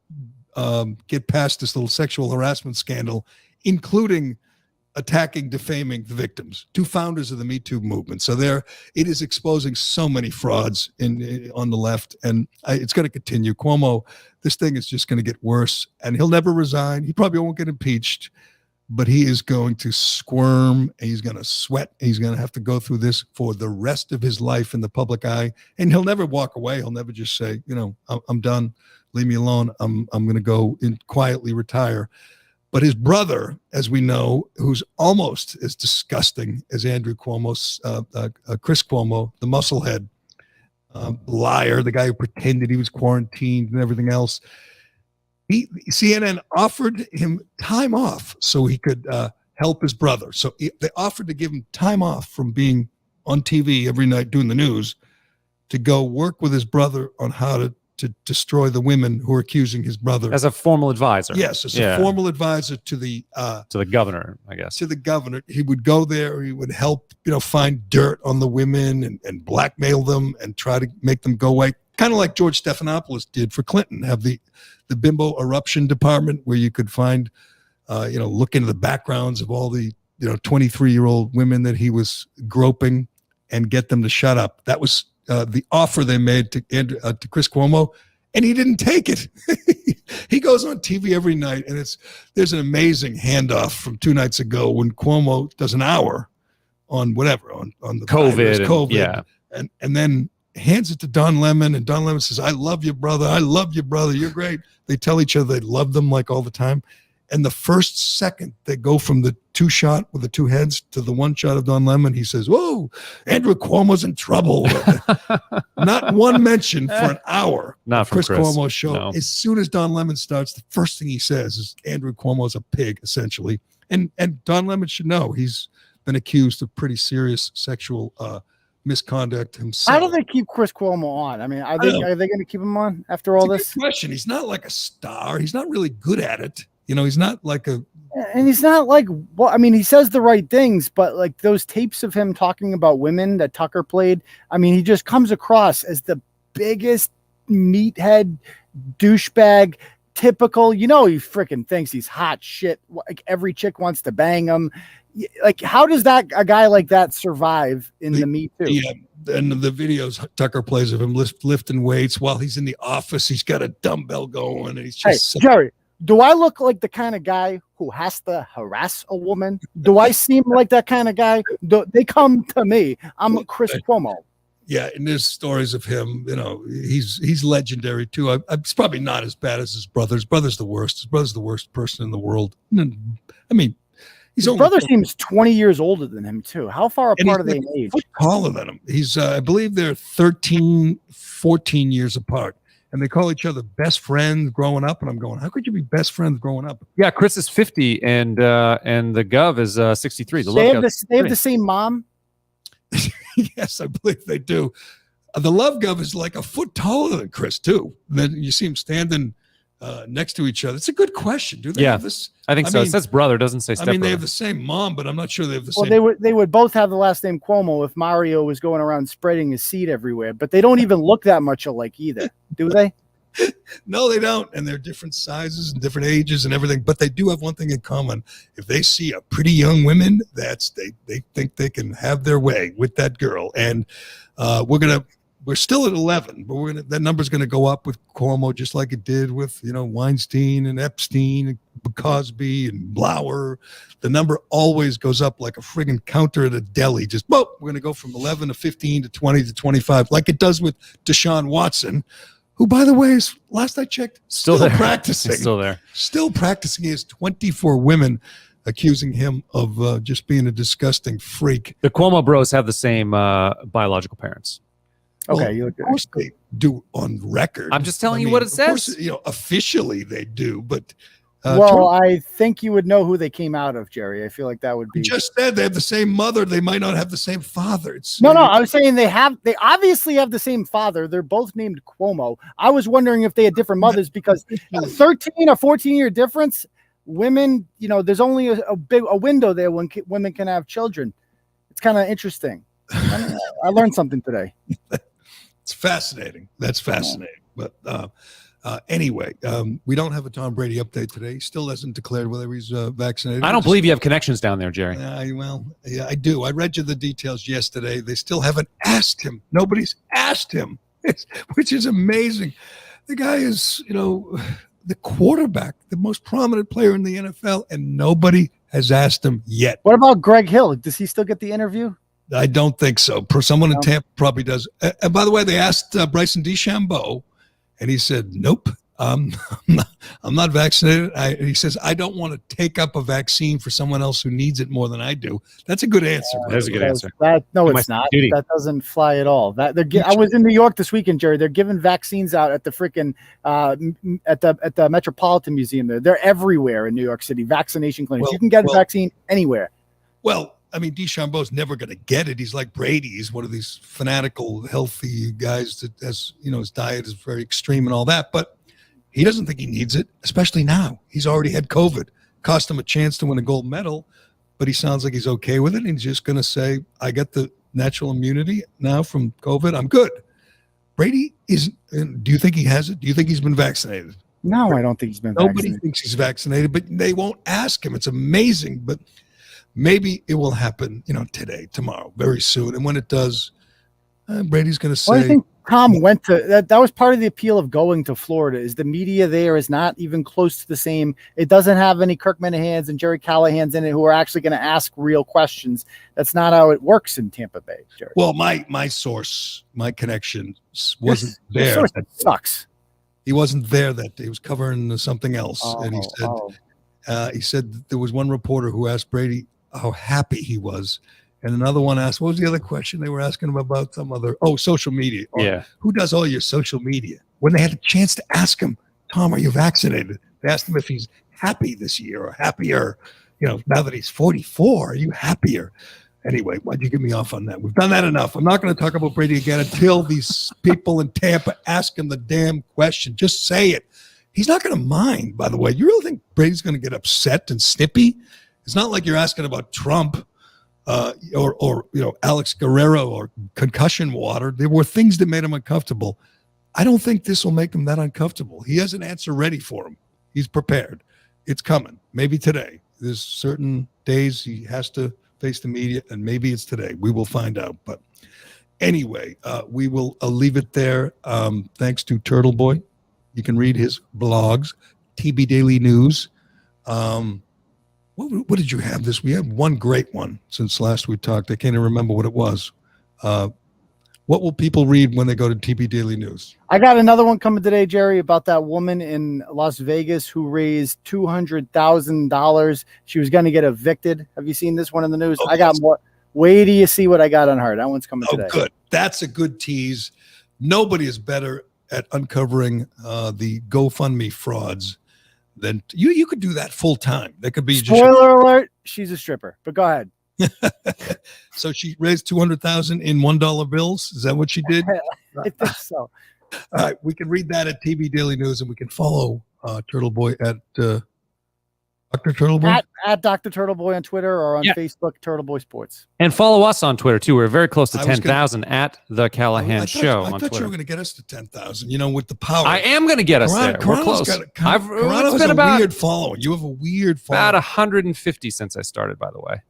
get past this little sexual harassment scandal, including attacking, defaming the victims. Two founders of the Me Too movement. So it is exposing so many frauds on the left, and it's going to continue. Cuomo, this thing is just going to get worse, and he'll never resign. He probably won't get impeached, but he is going to squirm. He's going to sweat. He's going to have to go through this for the rest of his life in the public eye, and he'll never walk away. He'll never just say, I'm done. Leave me alone. I'm going to go and quietly retire. But his brother, as we know, who's almost as disgusting as Andrew Cuomo's, Chris Cuomo, the musclehead, liar, the guy who pretended he was quarantined and everything else, CNN offered him time off so he could help his brother. So they offered to give him time off from being on TV every night doing the news to go work with his brother on how to destroy the women who are accusing his brother. As a formal advisor. Yes, as a formal advisor to the governor, I guess. To the governor. He would go there, he would help, find dirt on the women and blackmail them and try to make them go away. Kind of like George Stephanopoulos did for Clinton, have the bimbo eruption department where you could find, look into the backgrounds of all the, 23-year-old women that he was groping and get them to shut up. That was the offer they made to Chris Cuomo, and he didn't take it. He goes on TV every night, and there's an amazing handoff from 2 nights ago when Cuomo does an hour on whatever, on the COVID, and then hands it to Don Lemon, and Don Lemon says, I love you, brother. I love you, brother. You're great. They tell each other they love them like all the time. And the first second they go from the 2-shot with the 2 heads to the 1 shot of Don Lemon, he says, whoa, Andrew Cuomo's in trouble. Not one mention for an hour. Not from Chris Cuomo's show. No. As soon as Don Lemon starts, the first thing he says is Andrew Cuomo's a pig, essentially. And Don Lemon should know he's been accused of pretty serious sexual misconduct himself. How do they keep Chris Cuomo on? I mean, are they going to keep him on after all this? Good question. He's not like a star. He's not really good at it. He's not like and he's not like, well, I mean, he says the right things, but like those tapes of him talking about women that Tucker played, I mean, he just comes across as the biggest meathead douchebag, typical, he freaking thinks he's hot shit. Like every chick wants to bang him. Like, how does a guy like that survive in the Me Too? Yeah. And the videos Tucker plays of him lifting weights while he's in the office, he's got a dumbbell going, and he's just Jerry, do I look like the kind of guy who has to harass a woman? Do I seem like that kind of guy? They come to me. I'm Chris Cuomo. Yeah, and there's stories of him. He's legendary too. It's probably not as bad as his brother. His brother's the worst. His brother's the worst person in the world. I mean, his brother seems 20 years older than him too. How far apart are they in age? Taller than him. He's, I believe they're 13, 14 years apart. And they call each other best friends growing up. And I'm going, how could you be best friends growing up? Yeah, Chris is 50 and the Gov is 63. They have the same mom? Yes, I believe they do. The Love Gov is like a foot taller than Chris, too. Then you see him standing next to each other? It's a good question. Do they Yeah, have this? I think so. It says brother, doesn't say I stepbrother. mean, they have the same mom, but I'm not sure they have the Well, same. they would both have the last name Cuomo if Mario was going around spreading his seed everywhere. But they don't even look that much alike either, do they? No, they don't. And they're different sizes and different ages and everything. But they do have one thing in common. If they see a pretty young woman, they think they can have their way with that girl. And we're still at 11, but that number's gonna go up with Cuomo, just like it did with Weinstein and Epstein and Cosby and Blauer. The number always goes up like a friggin' counter at a deli. Just we're gonna go from 11 to 15 to 20 to 25, like it does with Deshaun Watson, who, by the way, is, last I checked, still there. practicing. Still there. Still practicing. He has 24 women accusing him of just being a disgusting freak. The Cuomo bros have the same biological parents. Okay, Well, of course they do on record. I'm just telling you what it of course, says. Officially they do, but well, I think you would know who they came out of, Jerry. I feel like that would be. you just said they have the same mother. They might not have the same father. It's No, I was saying they obviously have the same father. They're both named Cuomo. I was wondering if they had different mothers because a 13 or 14-year difference, women, there's only a window there when women can have children. It's kind of interesting. I learned something today. It's fascinating. That's fascinating. But anyway, we don't have a Tom Brady update today. He still hasn't declared whether he's vaccinated. I don't believe you have connections down there, Jerry. Well, yeah, I do. I read you the details yesterday. They still haven't asked him. Nobody's asked him, which is amazing. The guy is, the quarterback, the most prominent player in the NFL, and nobody has asked him yet. What about Greg Hill? Does he still get the interview? I don't think so. Someone in Tampa probably does. And by the way, they asked Bryson DeChambeau, and he said, "Nope, I'm not vaccinated." He says, "I don't want to take up a vaccine for someone else who needs it more than I do." That's a good answer. That's a good answer. No, My it's not. duty. That doesn't fly at all. I was in New York this weekend, Jerry. They're giving vaccines out at the freaking at the Metropolitan Museum. They're everywhere in New York City. Vaccination clinics. You can get a vaccine anywhere. Well, I mean, DeChambeau's never going to get it. He's like Brady. He's one of these fanatical, healthy guys that has, his diet is very extreme and all that. But he doesn't think he needs it, especially now. He's already had COVID. Cost him a chance to win a gold medal, but he sounds like he's okay with it. And he's just going to say, I get the natural immunity now from COVID. I'm good. Brady isn't. Do you think he has it? Do you think he's been vaccinated? No, I don't think he's been Nobody vaccinated. thinks he's vaccinated, but they won't ask him. It's amazing. But maybe it will happen, today, tomorrow, very soon. And when it does, Brady's going to say. Well, I think Tom went to that was part of the appeal of going to Florida is the media there is not even close to the same. It doesn't have any Kirk Minihans and Gerry Callahans in it who are actually going to ask real questions. That's not how it works in Tampa Bay, Jerry. Well, my source, my connection wasn't Your there. source sucks. He wasn't there that day. He was covering something else. And he said that there was one reporter who asked Brady how happy he was. And another one asked, what was the other question they were asking him about? Some other, social media. Yeah. Who does all your social media? When they had a chance to ask him, Tom, are you vaccinated? They asked him if he's happy this year or happier. Now that he's 44, are you happier? Anyway, why'd you get me off on that? We've done that enough. I'm not going to talk about Brady again until these people in Tampa ask him the damn question. Just say it. He's not going to mind, by the way. You really think Brady's going to get upset and snippy? It's not like you're asking about Trump or Alex Guerrero or concussion water. There were things that made him uncomfortable. I don't think this will make him that uncomfortable. He has an answer ready for him. He's prepared. It's coming. Maybe today. There's certain days he has to face the media, and maybe it's today. We will find out. But anyway, we will leave it there. Thanks to Turtle Boy. You can read his blogs, TB Daily News. What did you have this? We had one great one since last we talked. I can't even remember what it was. What will people read when they go to TB Daily News? I got another one coming today, Jerry, about that woman in Las Vegas who raised $200,000. She was going to get evicted. Have you seen this one in the news? I got more. Wait till you see what I got on her. That one's coming today. Good. That's a good tease. Nobody is better at uncovering the GoFundMe frauds than you. You could do that full time. That could be spoiler alert. She's a stripper, but go ahead. So she raised $200,000 in $1 bills. Is that what she did? I think so. All right. We can read that at TB Daily News, and we can follow Turtle Boy at Dr. Turtle Boy. At Dr. Turtle Boy on Twitter or on Facebook, Turtle Boy Sports. And follow us on Twitter too. We're very close to I was 10,000 at the Callahan Show I on thought Twitter. you were going to get us to 10,000. You know, with the power. I am going to get us there. We're close. Carano's It's been a about weird following. You have a weird following. about 150 since I started, by the way.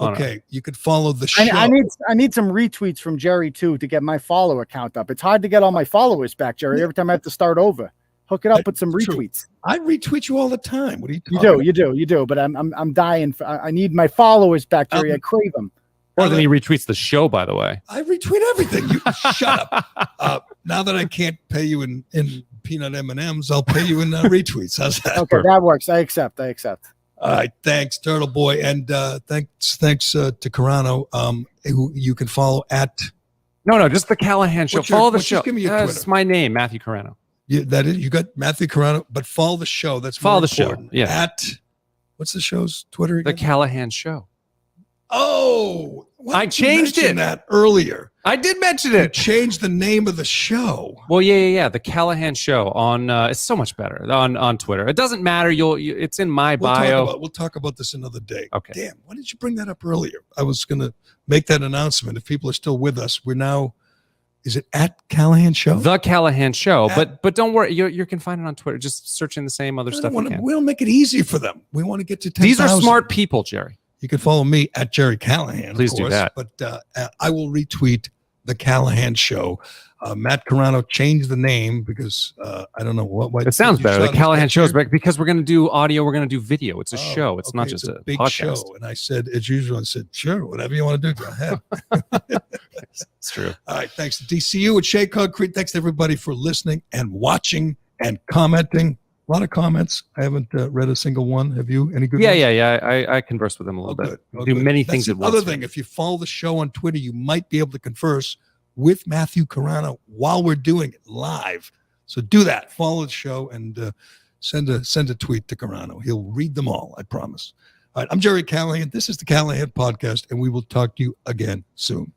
Okay, you could follow the show. I need some retweets from Gerry too to get my follower count up. It's hard to get all my followers back, Gerry. Every time I have to start over. Hook it up with some retweets. I retweet you all the time. What are you talking about? You do. But I'm dying. I need my followers back, Gerry. I crave them. More than he retweets the show, by the way. I retweet everything. You shut up. Now that I can't pay you in peanut M&Ms, I'll pay you in retweets. How's that? Okay, that works. I accept. All right, thanks, Turtle Boy, and thanks to Carano, who you can follow at. No, just the Callahan Show. Follow the show. Just give me your Twitter. It's my name, Matthew Carano. That is, you got Matthew Carano, but follow the show. That's follow the important. show. Yeah. At what's the show's Twitter again? The Callahan Show. Oh, I changed it. That earlier. I did mention it. You changed the name of the show. Well, yeah. The Callahan Show on. It's so much better on Twitter. It doesn't matter. It's in my bio. We'll talk about this another day. Okay. Damn. Why did you bring that up earlier? I was going to make that announcement. If people are still with us, we're now. Is it at Callahan Show? The Callahan Show. But don't worry. You can find it on Twitter. Just search in the same other stuff. We don't make it easy for them. We want to get to 10,000. These are smart people, Jerry. You can follow me at Gerry Callahan. Please of course, do that. But I will retweet the Callahan Show. Matt Carano changed the name because I don't know what. It sounds better. The Callahan Show is because we're going to do audio. We're going to do video. It's a show. It's not just a big podcast. show. And I said, as usual, I said, sure, whatever you want to do, go ahead. It's true. All right. Thanks to DCU at Shea Concrete. Thanks to everybody for listening and watching and commenting. A lot of comments. I haven't read a single one. Have you? Any good ones? Yeah. I converse with them a little bit. Do many things at once. Other thing, if you follow the show on Twitter, you might be able to converse with Matthew Carano while we're doing it live. So do that. Follow the show and send a tweet to Carano. He'll read them all, I promise. All right, I'm Gerry Callahan. This is the Callahan Podcast, and we will talk to you again soon.